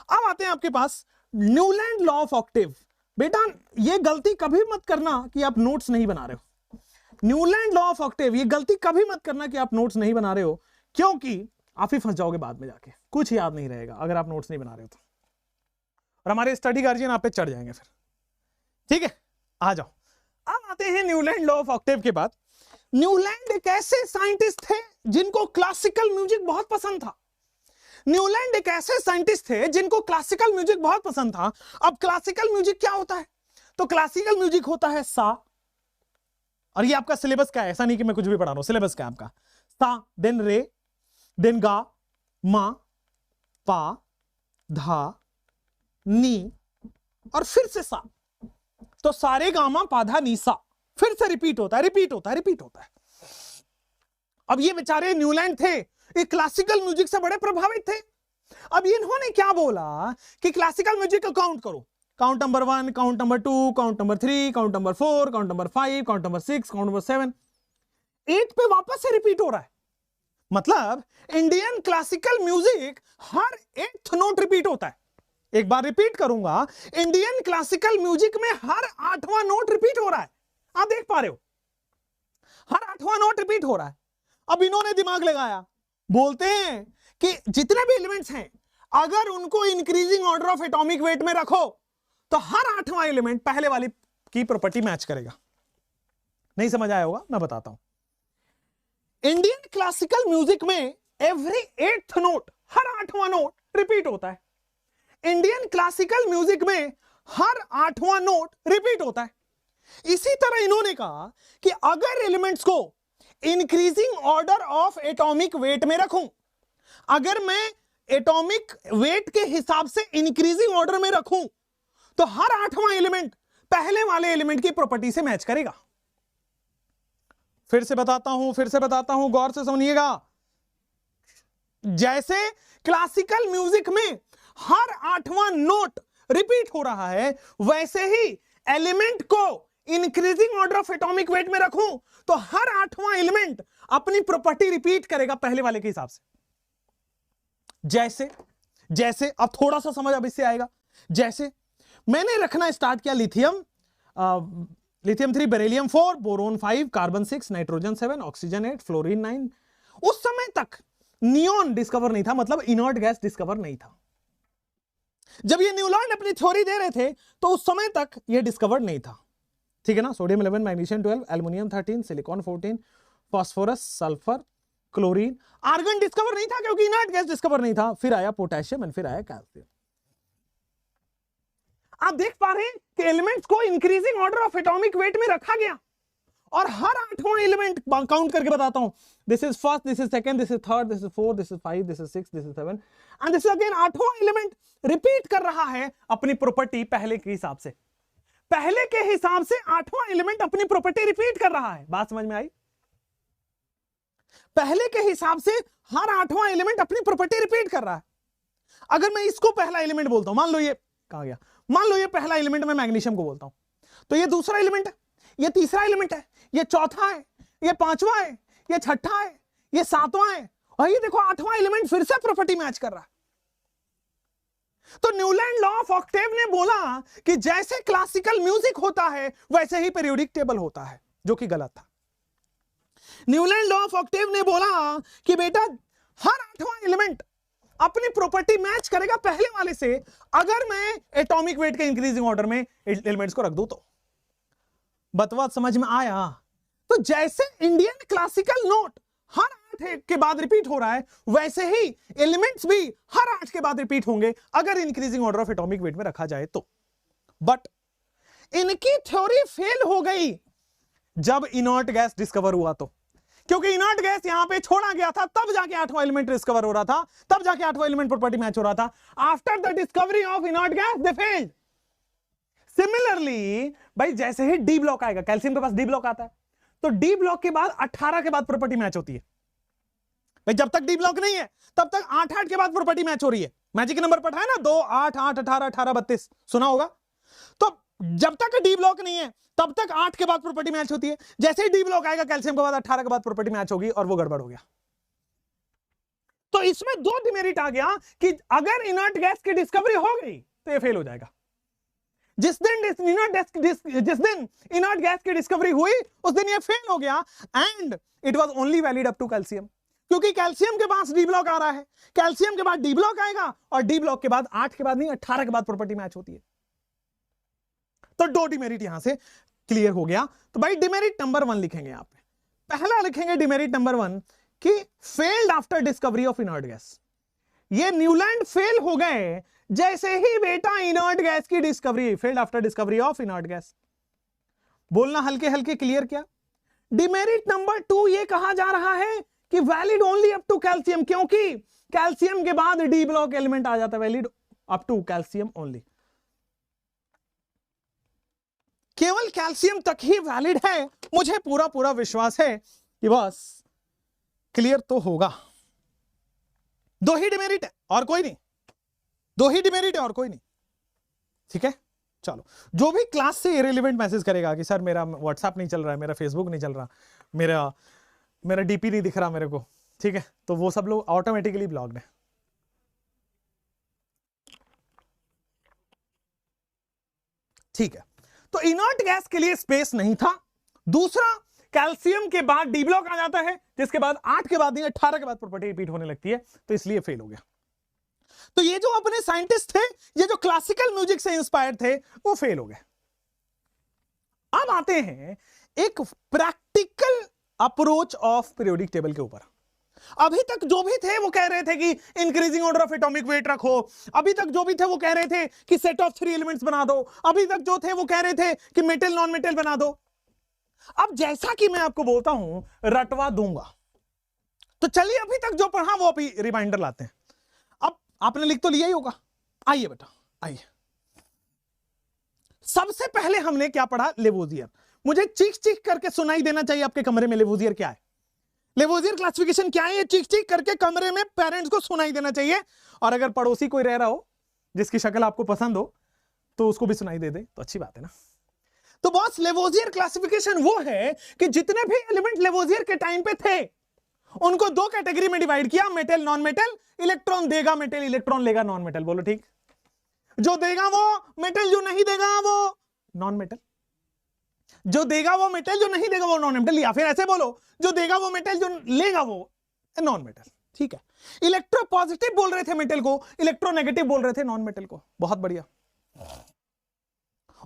अब आते हैं आपके पास न्यूलैंड लॉ ऑफ ऑक्टेव। बेटा ये गलती कभी मत करना कि आप नोट्स नहीं बना रहे हो। न्यूलैंड लॉ ऑफ ऑक्टेव, ये गलती कभी मत करना कि आप नोट्स नहीं बना रहे हो, क्योंकि आप ही फंस जाओगे बाद में जाके, कुछ याद नहीं रहेगा अगर आप नोट्स नहीं बना रहे हो तो, और हमारे स्टडी गार्जियन आप पे चढ़ जाएंगे फिर। ठीक है, आ जाओ, अब आते हैं न्यूलैंड लॉ ऑफ ऑक्टेव के बाद। न्यूलैंड एक ऐसे साइंटिस्ट थे जिनको क्लासिकल म्यूजिक बहुत पसंद था। न्यूलैंड एक ऐसे साइंटिस्ट थे जिनको क्लासिकल म्यूजिक बहुत पसंद था। अब क्लासिकल म्यूजिक क्या होता है? तो क्लासिकल म्यूजिक होता है सा, और ये आपका सिलेबस क्या है, ऐसा नहीं कि मैं कुछ भी पढ़ा रहा हूं, सिलेबस क्या है आपका, सा, देन रे, देन गा, मा, पा, धा, नी, और फिर से सा। तो सारे गामा पाधा नी सा, फिर से रिपीट होता है, रिपीट होता है, रिपीट होता है। अब ये बेचारे न्यूलैंड थे, ये क्लासिकल म्यूजिक से बड़े प्रभावित थे। अब इन्होंने क्या बोला कि क्लासिकल म्यूजिक को काउंट करो, count number 1, count number 2, count number 3, count number 4, count number 5, count number 6, count number 7, 8 पे वापस से रिपीट हो रहा है। मतलब इंडियन क्लासिकल म्यूजिक हर 8th नोट रिपीट होता है। एक बार रिपीट करूंगा, इंडियन क्लासिकल म्यूजिक में हर 8वां नोट रिपीट हो रहा है। आप देख पा रहे हो, हर 8वां नोट रिपीट हो रहा है। अब इन्होंने दिमाग लगाया, बोलते हैं कि जितने भी एलिमेंट्स हैं अगर उनको increasing order of atomic weight में रखो तो हर 8वां एलिमेंट पहले वाली की प्रॉपर्टी मैच करेगा। नहीं समझ आया होगा, मैं बताता हूं। इंडियन क्लासिकल म्यूजिक में एवरी 8th नोट, हर 8वां नोट रिपीट होता है। इंडियन क्लासिकल म्यूजिक में हर 8वां नोट रिपीट होता है। इसी तरह इन्होंने कहा कि अगर एलिमेंट्स को increasing order of atomic weight में रखूं, अगर मैं एटॉमिक वेट के हिसाब से इंक्रीजिंग ऑर्डर में रखूं, तो हर 8वां एलिमेंट पहले वाले एलिमेंट की प्रॉपर्टी से मैच करेगा। फिर से बताता हूं, गौर से सुनिएगा। जैसे क्लासिकल म्यूजिक में हर 8वां नोट रिपीट हो रहा है, वैसे ही एलिमेंट को increasing order of atomic weight में रखूं तो हर 8वां एलिमेंट अपनी प्रॉपर्टी रिपीट करेगा पहले वाले के हिसाब से। जैसे अब थोड़ा सा समझ अब इससे आएगा। जैसे मैंने रखना स्टार्ट किया lithium 3, beryllium 4, boron 5, carbon 6, nitrogen 7, oxygen 8, fluorine 9। उस समय तक नियॉन डिस्कवर नहीं था, मतलब इनर्ट गैस डिस्कवर नहीं था। जब ये न्यूलैंड अपनी थ्योरी दे रहे थे तो उस समय तक ये डिस्कवर्ड नहीं था। ठीक है ना, sodium 11, magnesium 12, aluminium 13, silicon 14, phosphorus, sulphur, chlorine, argon discover नहीं था क्योंकि इनर्ट गैस डिस्कवर नहीं था। फिर आया पोटेशियम, फिर आया कैल्शियम। आप देख पा रहे हैं कि एलिमेंट्स को increasing order of atomic weight में रखा गया, और हर 8वां एलिमेंट काउंट करके बताता हूं, this is first, this is second, this is third, this is fourth, this is 5, this is 6, this is 7, and this is again 8वां एलिमेंट रिपीट कर रहा है अपनी प्रॉपर्टी पहले के हिसाब से। पहले के हिसाब से 8वां एलिमेंट अपनी प्रॉपर्टी रिपीट कर रहा है। बात समझ में आई? पहले के हिसाब से हर 8वां एलिमेंट अपनी प्रॉपर्टी रिपीट कर रहा है। अगर मैं इसको पहला एलिमेंट बोलता हूं, मान लो ये कहां गया, मान लो ये पहला एलिमेंट मैं मैग्नीशियम को बोलता हूं, तो ये दूसरा एलिमेंट है, ये तीसरा एलिमेंट है, ये चौथा है, ये पांचवा है, ये छठा है, ये सातवां है, और ये देखो 8वां एलिमेंट फिर से प्रॉपर्टी मैच कर रहा है। तो न्यूलैंड लॉ ऑफ ऑक्टेव ने बोला कि जैसे क्लासिकल म्यूजिक होता है वैसे ही पीरियोडिक टेबल होता है, जो कि गलत था। न्यूलैंड लॉ ऑफ ऑक्टेव ने बोला कि बेटा हर 8वां एलिमेंट अपनी प्रॉपर्टी मैच करेगा पहले वाले से, अगर मैं एटॉमिक वेट के इंक्रीजिंग ऑर्डर में एलिमेंट्स को रख दूं तो। बतवा समझ में आया? तो जैसे इंडियन क्लासिकल नोट हर 8 के बाद रिपीट हो रहा है, वैसे ही एलिमेंट्स भी हर 8 के बाद रिपीट होंगे अगर increasing order of atomic weight में रखा जाए तो। बट इनकी थ्योरी फेल हो गई जब इनर्ट गैस डिस्कवर हुआ तो। क्योंकि इनर्ट गैस यहां पे छोड़ा गया था, तब जाके आठवां एलिमेंट डिस्कवर हो रहा था, तब जाके आठवां एलिमेंट प्रॉपर्टी मैच हो रहा था। After the discovery of inert gas they failed. Similarly भाई जैसे ही डी ब्लॉक आएगा, कैल्शियम के पास डी ब्लॉक आता है, तो डी ब्लॉक के बाद 18 के बाद प्रॉपर्टी मैच होती है। भाई जब तक डी ब्लॉक नहीं है तब तक 8-8 के बाद प्रॉपर्टी मैच हो रही है। मैजिक नंबर पढ़ा है ना, 2 8 8 18 18 32 सुना होगा। तो जब तक डी ब्लॉक नहीं है तब तक 8 के बाद प्रॉपर्टी मैच होती है। जैसे ही डी ब्लॉक आएगा कैल्शियम के बाद 18 के बाद प्रॉपर्टी मैच होगी और वो गड़बड़ हो गया। तो इसमें दो डिमेरिट आ गया कि अगर इनर्ट गैस की डिस्कवरी हो गई तो ये फेल हो जाएगा। जिस दिन इनर्ट गैस की डिस्कवरी हुई उस दिन ये फेल हो गया। And it was only valid up to calcium, क्योंकि कैल्शियम के पास डी ब्लॉक आ रहा है, कैल्शियम के बाद डी ब्लॉक आएगा और डी ब्लॉक के बाद 8 के बाद नहीं 18 के बाद प्रॉपर्टी मैच होती है। तो दो डिमेरिट यहां से क्लियर हो गया। तो भाई डिमेरिट नंबर 1 लिखेंगे यहां पे। पहला लिखेंगे डिमेरिट नंबर 1 कि failed after discovery of inert gas. ये न्यूलैंड फेल हो गए जैसे ही बेटा इनर्ट गैस की discovery, failed after discovery of inert gas. बोलना हल्के हल्के क्लियर क्या। डिमेरिट नंबर 2 ये कहा जा रहा है कि valid only up to calcium, क्योंकि कैल्शियम के बाद डी ब्लॉक एलिमेंट आ जाता है, valid up to calcium only. केवल कैल्शियम तक ही वैलिड है। मुझे पूरा पूरा विश्वास है कि बस क्लियर तो होगा। दो ही डिमेरिट है और कोई नहीं, दो ही डिमेरिट है और कोई नहीं। ठीक है, चलो। जो भी क्लास से इरेलीवेंट मैसेज करेगा कि सर मेरा व्हाट्सएप नहीं चल रहा है, मेरा फेसबुक नहीं चल रहा, मेरा डीपी नहीं दिख रहा मेरे को, ठीक है, तो वो सब लोग ऑटोमेटिकली ब्लॉक्ड है। ठीक है, तो इनर्ट गैस के लिए स्पेस नहीं था। दूसरा, कैल्शियम के बाद डी ब्लॉक आ जाता है, जिसके बाद 8 के बाद नहीं 18 के बाद प्रॉपर्टी रिपीट होने लगती है, तो इसलिए फेल हो गया। तो ये जो अपने साइंटिस्ट थे, ये जो क्लासिकल म्यूजिक से इंस्पायर्ड थे, वो फेल हो गए। अब आते हैं एक practical approach of periodic table के ऊपर। अभी तक जो भी थे वो कह रहे थे कि increasing order of atomic wait रखो, अभी तक जो भी थे वो कह रहे थे कि सेट ऑफ 3 एलिमेंट्स बना दो, अभी तक जो थे वो कह रहे थे कि मेटल नॉन मेटल बना दो। अब जैसा कि मैं आपको बोलता हूं रटवा दूंगा, तो चलिए अभी तक जो पढ़ा वो अभी रिमाइंडर लाते हैं। अब आपने लिख तो लिया ही होगा, आइए बेटा आइए। सबसे पहले हमने क्या पढ़ा, लेवोजियर। मुझे चीख चीख करके सुनाई देना चाहिए आपके कमरे में लेवोजियर क्या है, लेवोजियर क्लासिफिकेशन क्या है, ये चीख चीख करके कमरे में पेरेंट्स को सुनाई देना चाहिए। और अगर पड़ोसी कोई रह रहा हो जिसकी शक्ल आपको पसंद हो तो उसको भी सुनाई दे दे तो अच्छी बात है ना। तो बॉस लेवोजियर क्लासिफिकेशन वो है कि जितने भी एलिमेंट लेवोजियर के टाइम पे थे उनको 2 कैटेगरी में डिवाइड किया, मेटल नॉन मेटल। इलेक्ट्रॉन देगा मेटल, इलेक्ट्रॉन लेगा नॉन मेटल। बोलो ठीक, जो देगा वो मेटल, जो नहीं देगा वो नॉन मेटल। जो देगा वो मेटल, जो नहीं देगा वो नॉन मेटल। या फिर ऐसे बोलो, जो देगा वो मेटल, जो लेगा वो नॉन मेटल। ठीक है, इलेक्ट्रो पॉजिटिव बोल रहे थे मेटल को, इलेक्ट्रो नेगेटिव बोल रहे थे नॉन मेटल को। बहुत बढ़िया।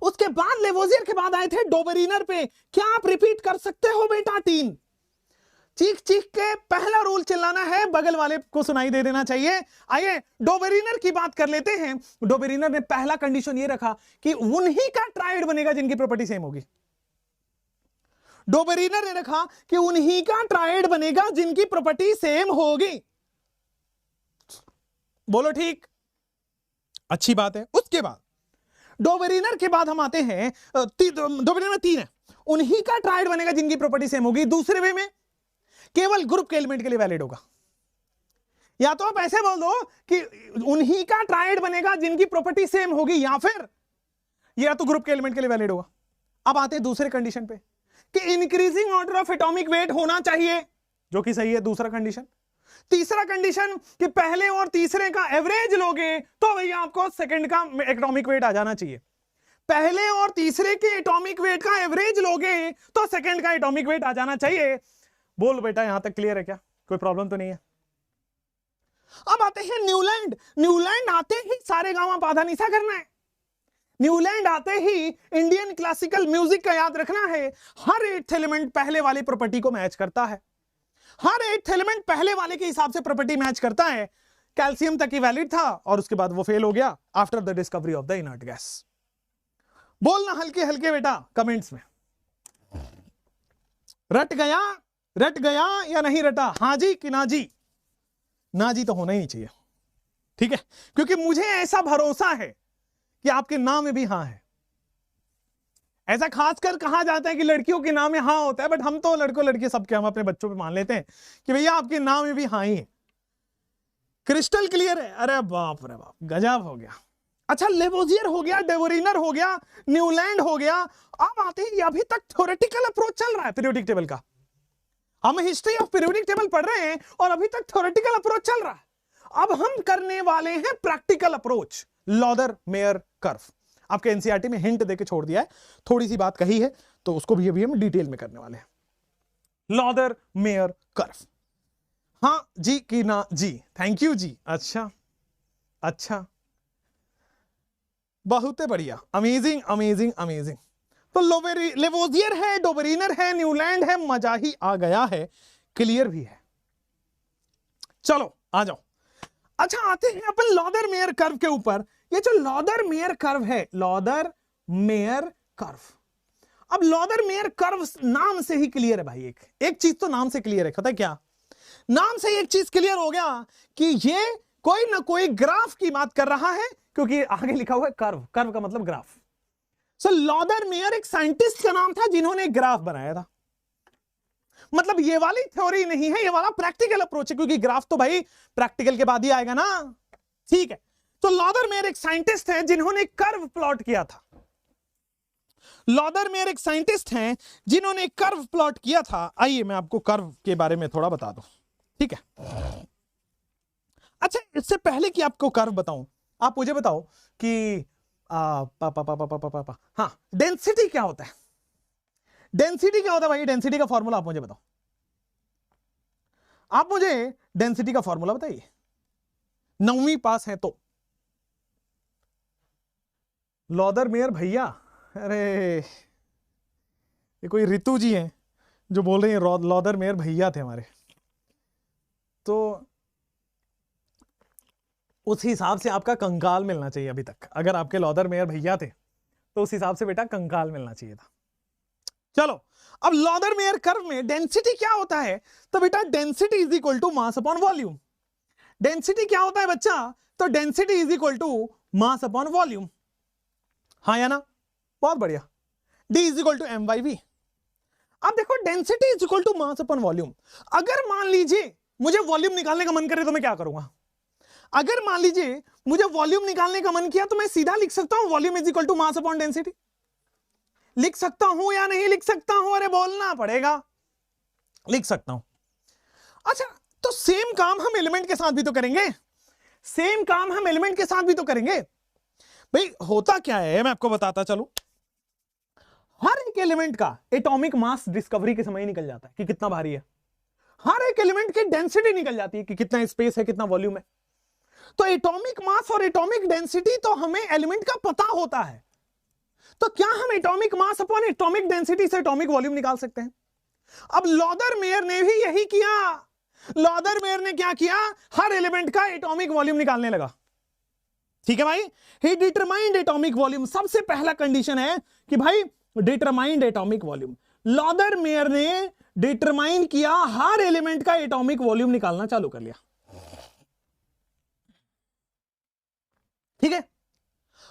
उसके बाद लेवोजियर के बाद आए थे डोबेरिनर पे। क्या आप रिपीट कर सकते हो बेटा 3? चीख चीख के पहला रूल चिल्लाना है, बगल वाले को सुनाई दे देना चाहिए। आइए डोबेरिनर की बात कर लेते हैं। डोबेरिनर ने पहला कंडीशन ये रखा कि उन्हीं का ट्राइड बनेगा जिनकी प्रॉपर्टी सेम होगी। डोबेरिनर ने रखा कि उन्हीं का ट्राइड बनेगा जिनकी प्रॉपर्टी सेम होगी। बोलो ठीक, अच्छी बात है। उसके बाद डोबेरिनर के बाद हम आते हैं, डोबेरिनर में 3 है, उन्हीं का ट्राइड बनेगा जिनकी प्रॉपर्टी सेम होगी। दूसरे वे में केवल ग्रुप के एलिमेंट के लिए वैलिड होगा। या तो आप ऐसे बोल दो कि उन्हीं का ट्राइड बनेगा जिनकी प्रॉपर्टी सेम होगी, या फिर या तो ग्रुप के एलिमेंट के लिए वैलिड होगा। अब आते हैं दूसरे कंडीशन पे कि increasing order of atomic wait होना चाहिए, जो कि सही है, दूसरा कंडीशन। तीसरा कंडीशन कि पहले और तीसरे का एवरेज लोगे तो भैया आपको सेकंड का एटॉमिक वेट आ जाना चाहिए। पहले और तीसरे के एटॉमिक वेट का एवरेज लोगे तो सेकंड का एटॉमिक वेट आ जाना चाहिए। बोल बेटा यहां तक क्लियर है क्या, कोई प्रॉब्लम तो नहीं है? अब आते हैं न्यूलैंड। न्यूलैंड आते ही सारे गांव पाधा निशा करना है। न्यूलैंड आते ही इंडियन क्लासिकल म्यूजिक का याद रखना है। हर 8th एलिमेंट पहले वाले प्रॉपर्टी को मैच करता है। हर 8th एलिमेंट पहले वाले के हिसाब से प्रॉपर्टी मैच करता है। कैल्शियम तक ही वैलिड था और उसके बाद वो फेल हो गया after the discovery of the inert gas. बोलना हल्के हल्के बेटा कमेंट्स में। रट गया रट गया या नहीं रटा, हाँ जी कि ना जी? ना जी तो होना ही नहीं चाहिए, ठीक है, क्योंकि मुझे ऐसा भरोसा है कि आपके नाम में भी हाँ है। ऐसा खासकर कहा जाता है कि लड़कियों के नाम में हाँ होता है, बट हम तो लड़कों लड़के सबके हम अपने बच्चों पे मान लेते हैं कि भैया आपके नाम में भी हाँ ही है। क्रिस्टल क्लियर है? अरे बाप रे बाप, गजब हो गया। अच्छा, लेवोजियर हो गया, डेवोरिनर हो गया, न्यूलैंड हो गया। अब आते हैं, अभी तक थ्योरेटिकल अप्रोच चल रहा है पीरियोडिक टेबल का। हम हिस्ट्री ऑफ पीरियोडिक टेबल पढ़ रहे हैं और अभी तक थ्योरेटिकल अप्रोच चल रहा है। अब हम करने वाले हैं practical approach, Lothar Meyer curve. आपके एनसीईआरटी में हिंट देके छोड़ दिया है, थोड़ी सी बात कही है, तो उसको भी अभी हम डिटेल में करने वाले हैं। लॉदर मेयर कर्व, हाँ जी कि ना जी? थैंक यू जी। अच्छा अच्छा, बहुत बढ़िया, अमेजिंग अमेजिंग अमेजिंग। तो लेवोजियर है, डोबरीनर है, न्यूलैंड है, मजा ही आ गया है, क्लियर भी है। चलो आ जाओ। अच्छा, आते हैं अपन लॉदर मेयर कर्व के ऊपर। ये जो लॉदर मेयर कर्व है, लॉदर मेयर कर्व, अब लॉदर मेयर कर्व नाम से ही क्लियर है भाई। एक चीज तो नाम से क्लियर है, पता है क्या? नाम से एक चीज क्लियर हो गया कि ये कोई ना कोई ग्राफ की बात कर रहा है, क्योंकि आगे लिखा हुआ है कर्व, कर्व का मतलब ग्राफ। सो लॉदर मेयर एक साइंटिस्ट का नाम था जिन्होंने एक ग्राफ बनाया था। मतलब ये वाली थ्योरी नहीं है, ये वाला प्रैक्टिकल अप्रोच है, क्योंकि ग्राफ तो भाई प्रैक्टिकल के बाद ही आएगा ना, ठीक है। तो लॉदर मेयर एक साइंटिस्ट है जिन्होंने कर्व प्लॉट किया था। लॉदर मेयर एक साइंटिस्ट हैं जिन्होंने कर्व प्लॉट किया था। आइए मैं आपको कर्व के बारे में थोड़ा बता दूं, ठीक है। अच्छा, इससे पहले कि आपको कर्व बताऊं, आप मुझे बताओ कि हाँ, डेंसिटी क्या होता है? डेंसिटी क्या होता है भाई? डेंसिटी का फॉर्मूला आप मुझे बताओ। आप मुझे डेंसिटी का फॉर्मूला बताइए, 9वीं पास है तो। लॉदर मेयर भैया, अरे ये कोई रितु जी हैं जो बोल रही हैं लॉदर मेयर भैया थे हमारे, तो उस हिसाब से आपका कंकाल मिलना चाहिए अभी तक। अगर आपके लॉदर मेयर भैया थे तो उस हिसाब से बेटा कंकाल मिलना चाहिए था। चलो, अब लॉदर मेयर कर्व में डेंसिटी क्या होता है? तो बेटा density is equal to mass upon volume. Density क्या होता है बच्चा? तो density is equal to mass upon volume, हाँ या ना? बहुत बढ़िया। D is equal to M by V. अब देखो, density is equal to mass upon volume. अगर मान लीजिए मुझे वॉल्यूम निकालने का मन करे तो मैं क्या करूंगा? अगर मान लीजिए मुझे वॉल्यूम निकालने का मन किया तो मैं सीधा लिख सकता हूं volume is equal to mass upon density. लिख सकता हूं या नहीं लिख सकता हूं? अरे बोलना पड़ेगा, लिख सकता हूं। अच्छा, तो सेम काम हम एलिमेंट के साथ भी तो करेंगे, सेम काम हम एलिमेंट के साथ भी तो करेंगे। भाई होता क्या है मैं आपको बताता चलूं। हर एक एलिमेंट का एटॉमिक मास डिस्कवरी के समय निकल जाता है कि कितना भारी है। हर एक एलिमेंट की डेंसिटी निकल जाती है कि कितना स्पेस है, कितना वॉल्यूम है। तो एटॉमिक मास और एटॉमिक डेंसिटी तो हमें एलिमेंट का पता होता है, तो क्या हम atomic mass upon atomic density से एटॉमिक वॉल्यूम निकाल सकते हैं? अब लॉदर मेयर ने भी यही किया। लॉदर मेयर ने क्या किया? हर एलिमेंट का एटॉमिक वॉल्यूम निकालने लगा, ठीक है भाई। ही डिटरमाइंड एटॉमिक वॉल्यूम। सबसे पहला कंडीशन है कि भाई determined atomic volume. Lothar mayor ने डिटरमाइन किया, हर एलिमेंट का एटॉमिक वॉल्यूम निकालना चालू कर लिया, ठीक है।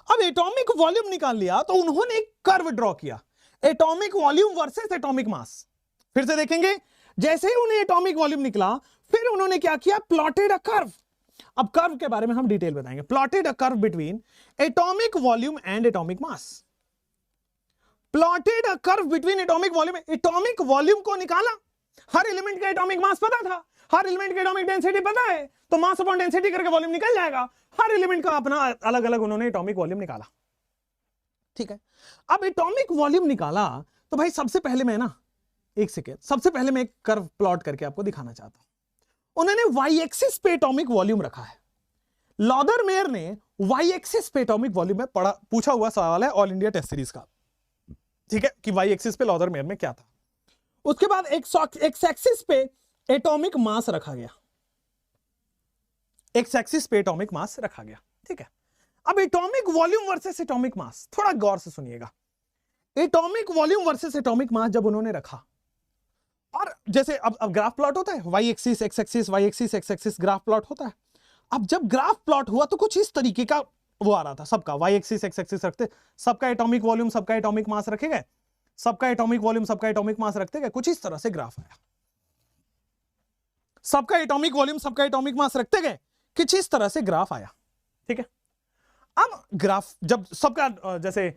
अब एटॉमिक वॉल्यूम निकाल लिया तो उन्होंने एक कर्व ड्रॉ किया, atomic volume versus atomic mass. फिर से देखेंगे, जैसे ही उन्हें एटॉमिक वॉल्यूम निकला, फिर उन्होंने क्या किया? Plotted a curve. अब कर्व के बारे में हम डिटेल बताएंगे। Plotted a curve between atomic volume and atomic mass. Plotted a curve between atomic volume, atomic volume को निकाला, हर एलिमेंट का एटॉमिक मास पता था, हर एलिमेंट की एटॉमिक डेंसिटी पता है, तो मास अपॉन डेंसिटी करके वॉल्यूम निकल जाएगा। हर एलिमेंट का अपना अलग अलग उन्होंने एटॉमिक वॉल्यूम निकाला, ठीक है। अब एटॉमिक वॉल्यूम निकाला तो भाई सबसे पहले मैं ना, एक सेकेंड, सबसे पहले मैं एक कर्व प्लॉट करके आपको दिखाना चाहता हूं। उन्होंने वाई एक्सिस पे एटॉमिक वॉल्यूम रखा है। लॉदर मेयर ने वाई एक्सिस पे एटॉमिक वॉल्यूम में पूछा हुआ सवाल है ऑल इंडिया टेस्ट सीरीज का, ठीक है, कि वाई एक्सिस पे लॉदर मेयर में क्या था। उसके बाद एक्स एक्सिस पे एटॉमिक मास रखा गया, एक्स एक्सिस पे एटॉमिक मास रखा गया, ठीक है। अब atomic volume versus atomic mass, थोड़ा गौर से सुनिएगा। Atomic volume versus atomic mass जब उन्होंने रखा, और जैसे अब ग्राफ प्लॉट होता है, Y axis X axis, Y axis X axis, graph plot होता है। अब जब ग्राफ प्लॉट हुआ तो कुछ इस तरीके का वो आ रहा था, सबका वाई एक्सिस एक्स एक्सिस रखते, सबका एटॉमिक वॉल्यूम सबका एटॉमिक मास रखे गए, सबका एटॉमिक वॉल्यूम सबका एटॉमिक मास रखते गए, कुछ इस तरह से ग्राफ आया। सबका एटॉमिक वॉल्यूम सबका एटॉमिक मास रखते गए, कुछ इस तरह से ग्राफ आया। ठीक है, अब ग्राफ जब सबका, जैसे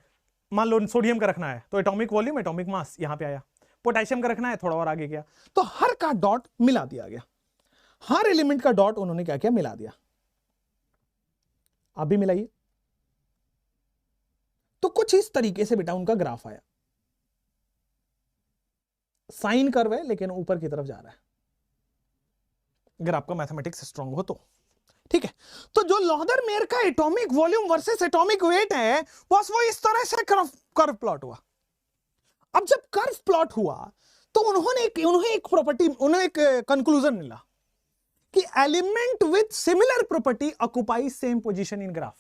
मान लो सोडियम का रखना है तो एटॉमिक वॉल्यूम एटॉमिक मास यहां पे आया, पोटेशियम का रखना है थोड़ा और आगे गया, तो हर का डॉट मिला दिया गया, हर एलिमेंट का डॉट उन्होंने क्या किया, मिला दिया। आप भी मिलाइए, तो कुछ इस तरीके से बेटा उनका ग्राफ आया। साइन कर्व है लेकिन ऊपर की तरफ जा रहा है, अगर आपका मैथमेटिक्स स्ट्रांग हो तो। ठीक है, तो जो लॉदरमेयर का atomic volume versus atomic weight है, बस वो इस तरह से कर्व प्लॉट हुआ। अब जब कर्व प्लॉट हुआ तो उन्हें एक प्रॉपर्टी, उन्हें एक कंक्लूजन मिला कि element with similar property occupy same position in graph.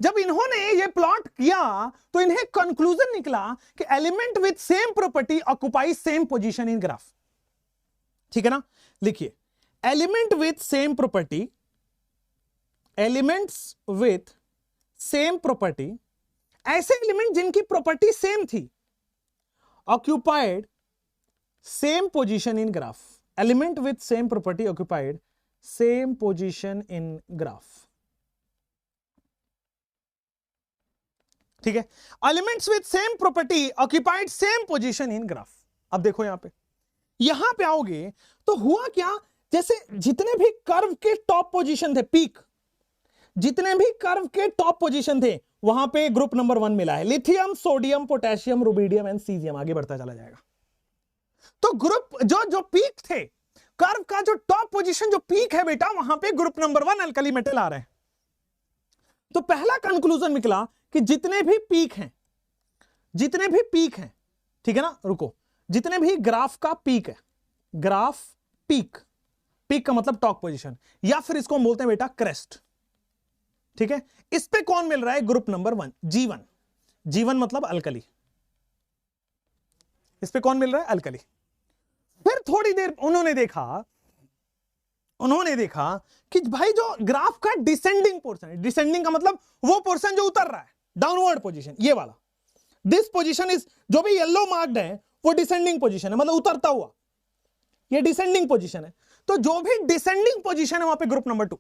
जब इन्होंने ये प्लॉट किया तो इन्हें कंक्लूजन निकला कि element with same property occupy same position in graph. ठीक है ना, लिखिए element with same property, elements with same property, ऐसे एलिमेंट जिनकी प्रॉपर्टी सेम थी, occupied same position in graph. Element with same property occupied same position in graph. ठीक है, elements with same property occupied same position in graph. अब देखो यहां पे आओगे तो हुआ क्या, जैसे जितने भी कर्व के टॉप पोजीशन थे, पीक, जितने भी कर्व के टॉप पोजीशन थे वहां पे ग्रुप नंबर 1 मिला है, lithium, sodium, potassium, rubidium and caesium. आगे बढ़ता चला जाएगा। तो ग्रुप जो पीक थे, कर्व का जो टॉप पोजीशन जो पीक है बेटा, वहां पे ग्रुप नंबर 1 अल्कली मेटल आ रहे हैं। तो पहला कंक्लूजन निकला कि जितने भी पीक हैं, जितने भी पीक हैं, ठीक है ना, रुको, जितने भी ग्राफ का पीक है, ग्राफ पीक, पीक का मतलब टॉप पोजीशन, या फिर इसको हम बोलते हैं बेटा क्रेस्ट। ठीक है, इस पे कौन मिल रहा है, ग्रुप नंबर 1, G1। G1 मतलब अल्कली, इस पे कौन मिल रहा है, अल्कली। फिर थोड़ी देर उन्होंने देखा कि भाई जो ग्राफ का डिसेंडिंग पोर्शन है, डिसेंडिंग का मतलब वो पोर्शन जो उतर रहा है, डाउनवर्ड पोजीशन, ये वाला, दिस पोजीशन इज, जो भी येलो मार्क्ड है वो डिसेंडिंग पोजीशन है, मतलब उतरता हुआ, ये डिसेंडिंग पोजीशन है। तो जो भी डिसेंडिंग पोजीशन है वहां पे ग्रुप नंबर 2।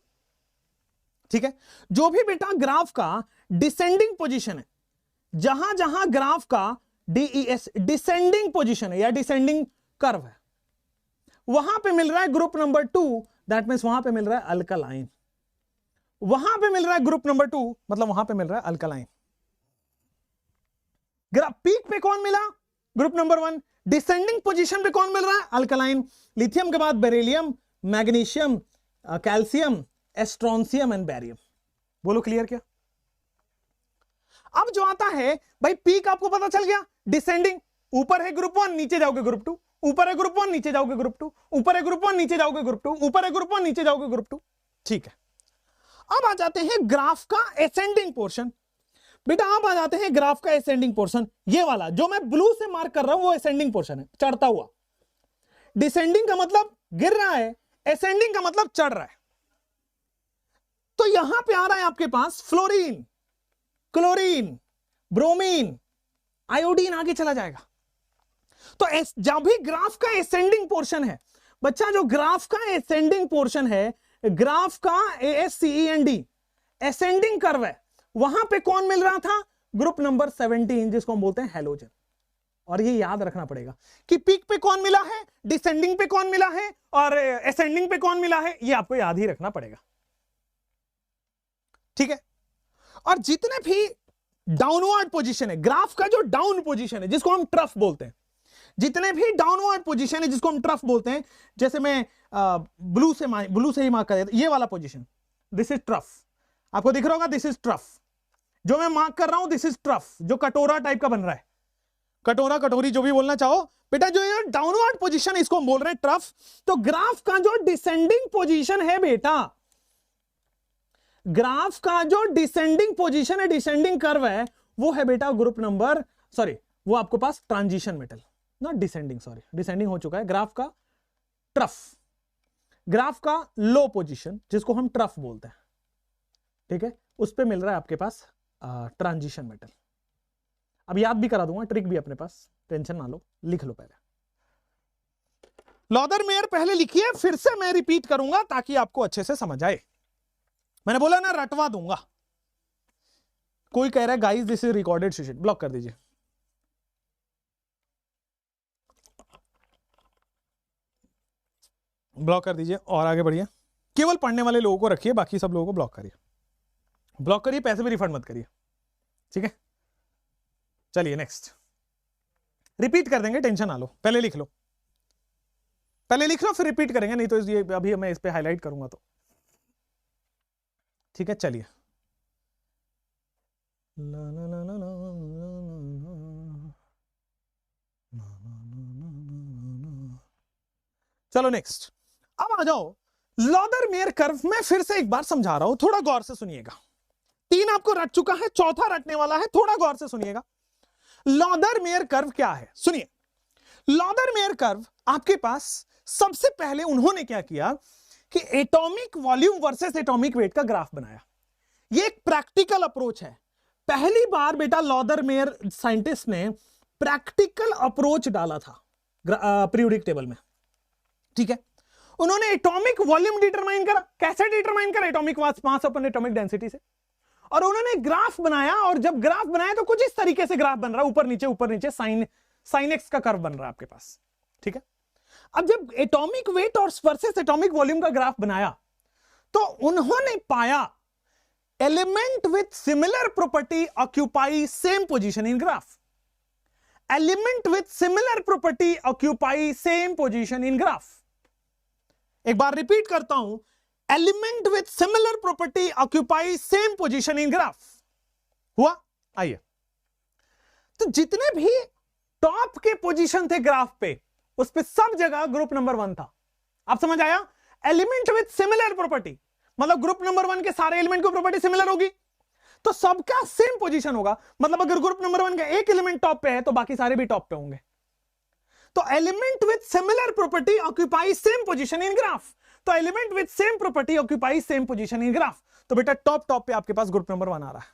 ठीक है, जो भी बेटा ग्राफ का डिसेंडिंग पोजीशन है, जहां जहां ग्राफ का DES डिसेंडिंग पोजीशन है या डिसेंडिंग कर्व है, वहां पे मिल रहा है ग्रुप नंबर 2, दैट मींस वहां पे मिल रहा है अल्कलाइन। वहां पे मिल रहा है ग्रुप नंबर 2, मतलब वहां पे मिल रहा है अल्कलाइन। ग्राफ पीक पे कौन मिला, ग्रुप नंबर 1, डिसेंडिंग पोजीशन पे कौन मिल रहा है, अल्कलाइन। लिथियम के बाद beryllium, magnesium, calcium, strontium and barium. बोलो क्लियर क्या। अब जो आता है भाई पीक, आपको पता चल गया, डिसेंडिंग, ऊपर है ग्रुप 1, नीचे जाओगे ग्रुप 2, ऊपर है ग्रुप 1, नीचे जाओगे ग्रुप 2, ऊपर है ग्रुप 1, नीचे जाओगे ग्रुप 2, ऊपर है ग्रुप 1, नीचे जाओगे ग्रुप 2। ठीक है, अब आ जाते हैं ग्राफ का एसेंडिंग पोर्शन। बेटा अब आ जाते हैं ग्राफ का एसेंडिंग पोर्शन, ये वाला जो मैं ब्लू से मार्क कर रहा हूं वो एसेंडिंग पोर्शन है, चढ़ता हुआ। डिसेंडिंग का मतलब गिर रहा है, एसेंडिंग का मतलब चढ़ रहा है। तो यहां पे आ रहा है आपके पास फ्लोरीन, क्लोरीन, ब्रोमीन, आयोडीन, आगे चला जाएगा। तो जब भी ग्राफ का एसेंडिंग पोर्शन है बच्चा, जो ग्राफ का एसेंडिंग पोर्शन है, ग्राफ का ASCEND एसेंडिंग कर्व है, वहां पे कौन मिल रहा था, ग्रुप नंबर 17, जिसको हम बोलते हैं हैलोजन। और ये याद रखना पड़ेगा कि पीक पे कौन मिला है, डिसेंडिंग पे कौन मिला है और एसेंडिंग पे कौन मिला है, ये आपको याद ही रखना पड़ेगा। ठीक है, और जितने भी डाउनवर्ड पोजीशन है, ग्राफ का जो डाउन पोजीशन है जिसको हम ट्रफ बोलते हैं, जितने भी डाउनवर्ड पोजीशन है जिसको हम ट्रफ बोलते हैं, जैसे मैं ब्लू से ही मार्क कर देता, ये वाला पोजीशन, दिस इज ट्रफ, आपको दिख रहा होगा, दिस इज ट्रफ। जो मैं मार्क कर रहा हूं दिस इज ट्रफ, जो कटोरा टाइप का बन रहा है, कटोरा, कटोरी, जो भी बोलना चाहो बेटा, जो ये डाउनवर्ड पोजीशन इसको हम बोल रहे हैं ट्रफ। तो ग्राफ का जो डिसेंडिंग पोजीशन है बेटा, ग्राफ का जो डिसेंडिंग पोजीशन है, डिसेंडिंग कर्व है, वो है बेटा ग्रुप नंबर, सॉरी, वो आपके पास transition metal, not descending, sorry descending हो चुका है, ग्राफ का ट्रफ, ग्राफ का लो पोजीशन जिसको हम ट्रफ बोलते हैं, ठीक है, उस पे मिल रहा है आपके पास ट्रांजिशन मेटल। अब याद भी करा दूंगा, ट्रिक भी अपने पास, टेंशन ना लो, लिख लो पहले। लॉदरमेयर पहले लिखिए, फिर से मैं रिपीट करूंगा ताकि आपको अच्छे से समझ आए। मैंने बोला ना रटवा दूंगा। कोई कह रहा है guys this is recorded session, block कर दीजिए। ब्लॉक कर दीजिए और आगे बढ़िए। केवल पढ़ने वाले लोगों को रखिए, बाकी सब लोगों को ब्लॉक करिए। ब्लॉक करिए, पैसे भी रिफंड मत करिए, ठीक है। चलिए नेक्स्ट, रिपीट कर देंगे, टेंशन ना लो, पहले लिख लो, पहले लिख लो फिर रिपीट करेंगे, नहीं तो ये अभी मैं इस पे हाईलाइट करूंगा तो, ठीक है। चलिए चलो नेक्स्ट। अब आ जाओ लॉदरमेयर कर्व में, फिर से एक बार समझा रहा हूं, थोड़ा गौर से सुनिएगा। 3 आपको रट चुका है, चौथा रटने वाला है, थोड़ा गौर से सुनिएगा। लॉदरमेयर कर्व क्या है, सुनिए। लॉदरमेयर कर्व आपके पास सबसे पहले उन्होंने क्या किया कि atomic volume versus atomic weight का ग्राफ बनाया। ये एक प्रैक्टिकल अप्रोच है, पहली बार बेटा लॉदरमेयर साइंटिस्ट ने प्रैक्टिकल अप्रोच डाला था पीरियोडिक टेबल में, ठीक है। उन्होंने एटॉमिक वॉल्यूम डिटरमाइन करा, कैसे डिटरमाइन करा, एटॉमिक मास अपन एटॉमिक डेंसिटी से, और उन्होंने ग्राफ बनाया, और जब ग्राफ बनाया तो कुछ इस तरीके से ग्राफ बन रहा है, ऊपर नीचे साइन एक्स का कर्व बन रहा है आपके पास, ठीक है। अब जब एटॉमिक वेट और वर्सेस एटॉमिक वॉल्यूम का ग्राफ बनाया तो उन्होंने पाया element with similar property occupy same position in graph, element with similar property occupy same position in graph. एक बार रिपीट करता हूं, element with similar property occupy same position in graph. हुआ? आइए, तो जितने भी टॉप के पोजीशन थे ग्राफ पे, उस पे सब जगह ग्रुप नंबर 1 था। आप समझ आया? एलिमेंट विथ सिमिलर प्रॉपर्टी मतलब ग्रुप नंबर 1 के सारे एलिमेंट की प्रॉपर्टी सिमिलर होगी तो सबका सेम पोजीशन होगा। मतलब अगर ग्रुप नंबर 1 का एक एलिमेंट टॉप पे है तो बाकी सारे भी टॉप पे होंगे। तो element with similar property occupy same position in graph, तो element with same property occupy same position in graph. तो बेटा टॉप पे आपके पास ग्रुप नंबर 1 आ रहा है।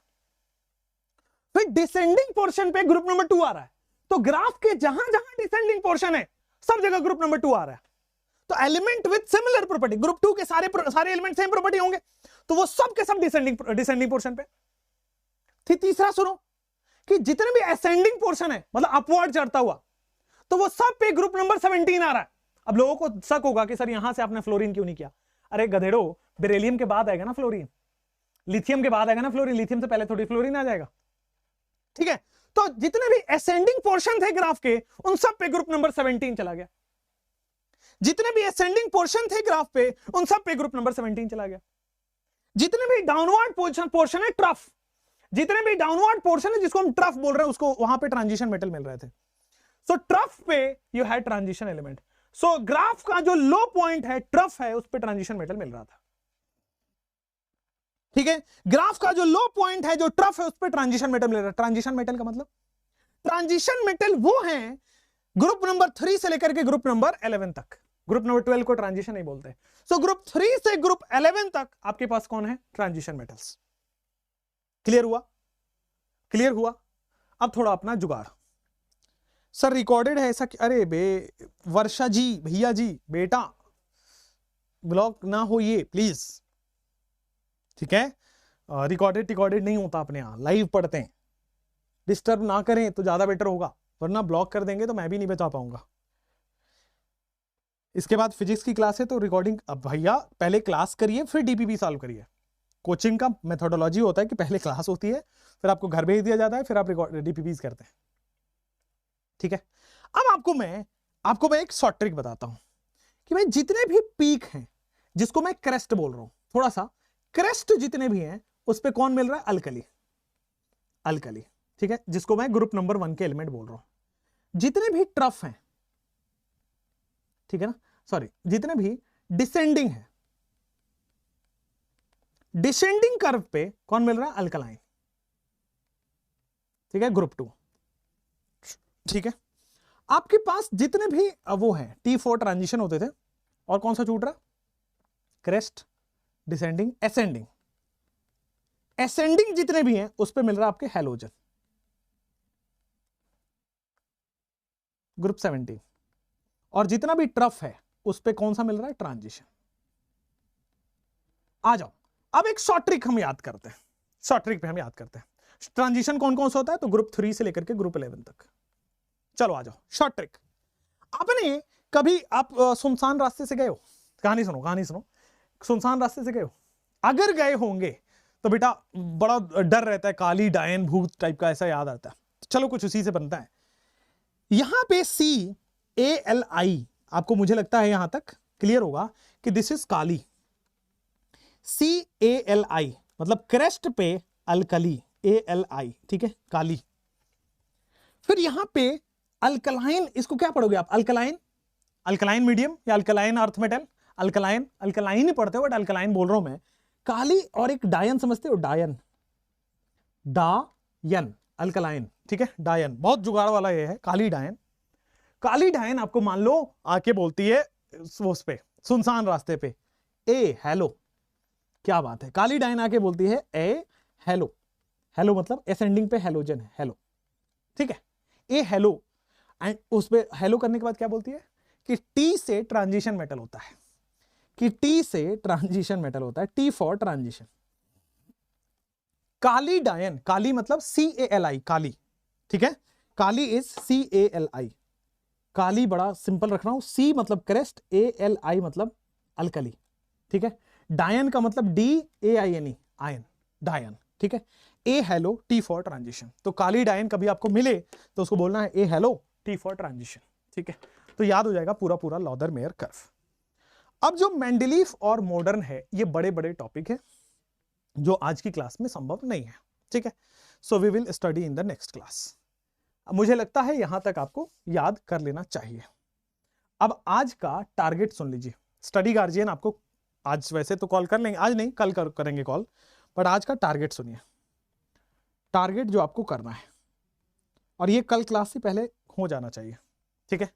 फिर डिसेंडिंग पोर्शन पे ग्रुप नंबर 2 आ रहा है। तो ग्राफ के जहां जहां डिसेंडिंग पोर्शन है सब जगह ग्रुप नंबर 2 आ रहा है। तो element with similar property, group 2 के सारे एलिमेंट सेम प्रॉपर्टी होंगे तो वो सब के सब डिसेंडिंग पोर्शन पे। तीसरा सुनो कि जितने भी असेंडिंग पोर्शन है मतलब अपवर्ड चढ़ता हुआ तो वो सब पे ग्रुप नंबर 17 आ रहा है। अब लोगों को शक होगा कि सर यहां से आपने फ्लोरीन क्यों नहीं किया। अरे गधेड़ो, बेरिलियम के बाद आएगा ना फ्लोरीन, लिथियम के बाद आएगा ना फ्लोरीन, लिथियम से पहले थोड़ी फ्लोरीन आ जाएगा, ठीक है। तो जितने भी असेंडिंग पोर्शन थे ग्राफ के उन सब पे ग्रुप नंबर 17 चला गया। जितने भी असेंडिंग पोर्शन थे ग्राफ पे उन सब पे ग्रुप नंबर 17 चला गया। जितने भी डाउनवर्ड पोर्शन है ट्रफ, जितने भी डाउनवर्ड पोर्शन है जिसको हम ट्रफ बोल रहे हैं उसको वहां पे ट्रांजिशन मेटल मिल रहे थे। सो ट्रफ पे you had transition element. So graph का जो लो पॉइंट है ट्रफ है उस पे ट्रांजिशन मेटल मिल रहा था, ठीक है। ग्राफ का जो लो पॉइंट है जो ट्रफ है उस पे ट्रांजिशन मेटल मिल रहा है। ट्रांजिशन मेटल का मतलब ट्रांजिशन मेटल वो है ग्रुप नंबर 3 से लेकर के ग्रुप नंबर 11 तक। ग्रुप नंबर 12 को ट्रांजिशन नहीं बोलते। सो ग्रुप 3 से ग्रुप 11 तक आपके पास कौन है? Transition metals. क्लियर हुआ? क्लियर हुआ? अब थोड़ा अपना जुगाड़। सर रिकॉर्डेड है ऐसा? अरे बे वर्षा जी, भैया जी, बेटा ब्लॉक ना हो ये प्लीज, ठीक है। रिकॉर्डेड नहीं होता अपने यहां, लाइव पढ़ते हैं। डिस्टर्ब ना करें तो ज्यादा बेटर होगा, वरना ब्लॉक कर देंगे तो मैं भी नहीं बचा पाऊंगा। इसके बाद फिजिक्स की क्लास है तो रिकॉर्डिंग। अब भैया पहले क्लास करिए फिर डीपीपी सॉल्व करिए। कोचिंग का मेथोडोलॉजी होता है कि पहले क्लास होती है फिर आपको घर भेज दिया जाता है फिर आप डीपीपीस करते हैं, ठीक है। अब आपको मैं एक शॉर्ट ट्रिक बताता हूं कि भाई जितने भी पीक हैं जिसको मैं क्रेस्ट बोल रहा हूं, थोड़ा सा क्रेस्ट जितने भी हैं उस पे कौन मिल रहा है? अल्कली, ठीक है, जिसको मैं ग्रुप नंबर 1 के एलिमेंट बोल रहा हूं। जितने भी ट्रफ हैं, ठीक है ना, सॉरी जितने भी डिसेंडिंग है, डिसेंडिंग कर्व पे कौन मिल रहा है? अल्कलाइन, ठीक है, ग्रुप 2, ठीक है। आपके पास जितने भी वो है T4 ट्रांजिशन होते थे, और कौन सा छूट रहा? Crest, descending, ascending. एसेंडिंग जितने भी हैं उस पे मिल रहा है आपके हैलोजन, ग्रुप 17। और जितना भी ट्रफ है उस पे कौन सा मिल रहा है? ट्रांजिशन। आ जाओ, अब एक शॉर्ट ट्रिक हम याद करते हैं। शॉर्ट ट्रिक पे हम याद करते हैं ट्रांजिशन कौन कौन सा होता है, तो ग्रुप 3 से लेकर के ग्रुप 11 तक। चलो आ जाओ, शॉर्ट ट्रिक। आपने कभी आप सुनसान रास्ते से गए हो? कहानी सुनो, कहानी सुनो। सुनसान रास्ते से गए हो? अगर गए होंगे तो बेटा बड़ा डर रहता है, काली डायन भूत टाइप का ऐसा याद आता है। चलो कुछ उसी से बनता है। यहां पे CALI, आपको मुझे लगता है यहां तक क्लियर होगा कि दिस इज काली। CALI मतलब क्रेस्ट पे अल्कली, ALI, ठीक है, काली। फिर यहां पे अल्कलाइन, इसको क्या पढ़ोगे आप? अल्कलाइन, अल्कलाइन मीडियम या alkaline earth metal? Alkaline, alkaline ही पढ़ते हो बट अल्कलाइन बोल रहा हूं मैं। काली और एक डायन समझते हो? डायन, डायन, अल्कलाइन, ठीक है, डायन। बहुत जुगाड़ वाला ये है, काली डायन। काली डायन आपको मान लो आके बोलती है उस पे सुनसान रास्ते पे, ए हेलो। क्या बात है, काली डायन आके बोलती है ए हेलो। हेलो मतलब असेंडिंग पे हेलोजन है, हेलो, ठीक है, ए हेलो। एंड उस पे हेलो करने के बाद क्या बोलती है कि टी से ट्रांजिशन मेटल होता है, कि टी से ट्रांजिशन मेटल होता है, टी फॉर ट्रांजिशन। काली डायन, काली मतलब CALI, काली, ठीक है, काली इज CALI। काली बड़ा सिंपल रख रहा हूं, C मतलब क्रेस्ट, ALI मतलब अल्कली, ठीक है। डायन का मतलब DAINE, आयन, डायन, ठीक है। ए हेलो, टी फॉर ट्रांजिशन। तो काली डायन कभी आपको मिले तो उसको बोलना है ए हेलो, टी फॉर ट्रांजिशन, ठीक है। तो याद हो जाएगा पूरा पूरा लॉदर मेयर कर्व। अब जो मेंडलीफ और मॉडर्न है, ये बड़े बड़े टॉपिक है जो आज की क्लास में संभव नहीं है, ठीक है। So we will study in the next class. मुझे लगता है यहां तक आपको याद कर लेना चाहिए। अब आज का टारगेट सुन लीजिए। स्टडी गार्जियन आपको आज वैसे तो कॉल कर लेंगे, आज नहीं कल करेंगे कॉल, बट आज का टारगेट सुनिए। टारगेट जो आपको करना है, और ये कल क्लास से पहले हो जाना चाहिए, ठीक है।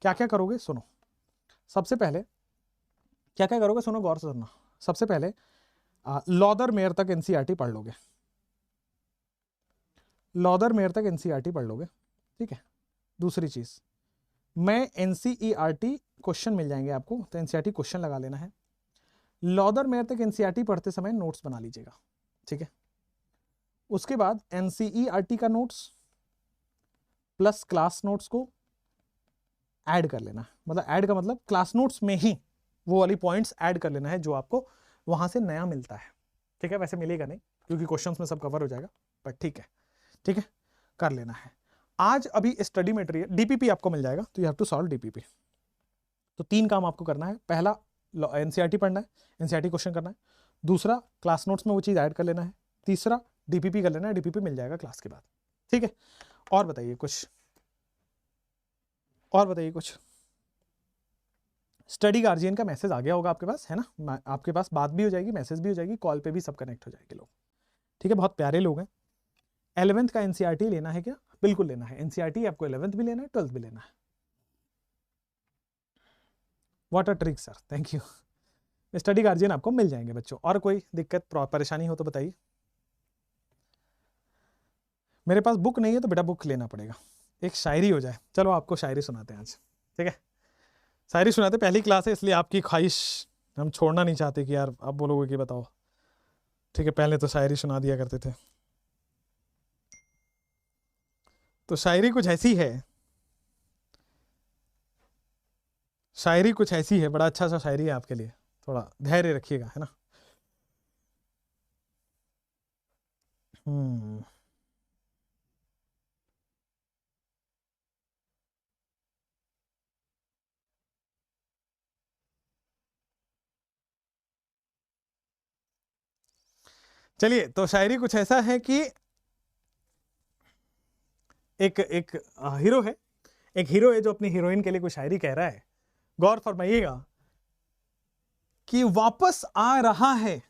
क्या क्या करोगे सुनो। सबसे पहले क्या क्या करोगे सुनो, गौर से सुनना। सबसे पहले लॉदर मेयर तक NCERT पढ़ लोगे, लॉदर मेयर तक NCERT पढ़ लोगे, ठीक है। दूसरी चीज, मैं NCERT क्वेश्चन मिल जाएंगे आपको, तो NCERT क्वेश्चन लगा लेना है। लॉदर मेयर तक NCERT पढ़ते समय नोट्स बना लीजिएगा, ठीक है। उसके बाद NCERT का नोट्स प्लस क्लास नोट्स को ऐड कर लेना, मतलब ऐड का मतलब क्लास नोट्स में ही वो वाली पॉइंट्स ऐड कर लेना है जो आपको वहां से नया मिलता है, ठीक है। वैसे मिलेगा नहीं क्योंकि क्वेश्चंस में सब कवर हो जाएगा, बट ठीक है, ठीक है, कर लेना है। आज अभी स्टडी मटेरियल DPP आपको मिल जाएगा, तो you have to solve DPP। तो 3 काम आपको करना है। पहला NCERT पढ़ना है, NCERT क्वेश्चन करना है। दूसरा क्लास नोट्स में वो चीज़ ऐड कर लेना है। तीसरा DPP कर लेना है, DPP मिल जाएगा क्लास के बाद, ठीक है। और बताइए कुछ, और बताइए कुछ। स्टडी गार्जियन का मैसेज आ गया होगा आपके पास, है ना? आपके पास बात भी हो जाएगी, मैसेज भी हो जाएगी, कॉल पे भी सब कनेक्ट हो जाएंगे लोग, ठीक है। बहुत प्यारे लोग हैं। 11th का NCERT लेना है क्या? बिल्कुल लेना है। NCERT आपको 11th भी लेना है, 12th भी लेना है। What a trick sir, thank you. Study guardian आपको मिल जाएंगे बच्चों। और कोई दिक्कत परेशानी हो तो बताइए। मेरे पास बुक नहीं है तो बेटा बुक लेना पड़ेगा। एक शायरी हो जाए, चलो आपको शायरी सुनाते हैं आज, ठीक है। शायरी सुनाते, पहली क्लास है इसलिए आपकी ख्वाहिश हम छोड़ना नहीं चाहते कि यार आप बोलोगे कि बताओ, ठीक है। पहले तो शायरी सुना दिया करते थे। तो शायरी कुछ ऐसी है, शायरी कुछ ऐसी है, बड़ा अच्छा सा शायरी है आपके लिए, थोड़ा धैर्य रखिएगा, है ना। चलिए, तो शायरी कुछ ऐसा है कि एक एक हीरो है, एक हीरो है जो अपनी हीरोइन के लिए कोई शायरी कह रहा है। गौर फरमाइएगा कि वापस आ रहा है।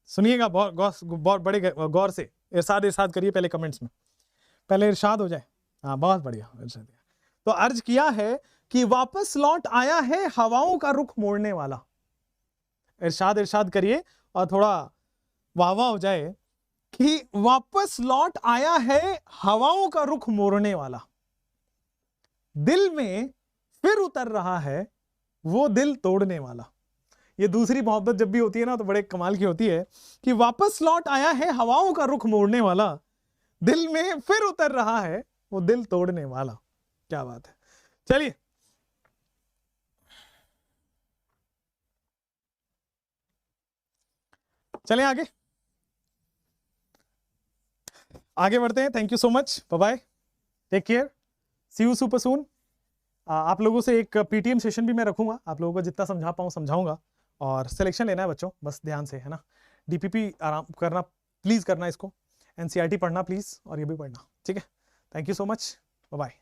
सुनिएगा बहुत बड़े गौर से। इरशाद इरशाद करिए पहले कमेंट्स में, पहले इरशाद हो जाए। हाँ बहुत बढ़िया इरशाद। तो अर्ज किया है कि वापस लौट आया है हवाओं का रुख मोड़ने वाला। इरशाद इरशाद करिए और थोड़ा वाह वाह हो जाए कि वापस लौट आया है हवाओं का रुख मोड़ने वाला, दिल में फिर उतर रहा है वो दिल तोड़ने वाला। ये दूसरी मोहब्बत जब भी होती है ना तो बड़े कमाल की होती है कि वापस लौट आया है हवाओं का रुख मोड़ने वाला, दिल में फिर उतर रहा है वो दिल तोड़ने वाला। क्या बात है। चलिए चलें आगे आगे बढ़ते हैं। Thank you so much, bye bye, take care, see you super soon. आप लोगों से एक पीटीएम सेशन भी मैं रखूंगा, आप लोगों को जितना समझा पाऊँ समझाऊंगा, और सिलेक्शन लेना है बच्चों, बस ध्यान से, है ना। डीपीपी आराम करना, प्लीज़ करना इसको, एनसीईआरटी पढ़ना प्लीज़, और ये भी पढ़ना, ठीक है। Thank you so much, bye bye.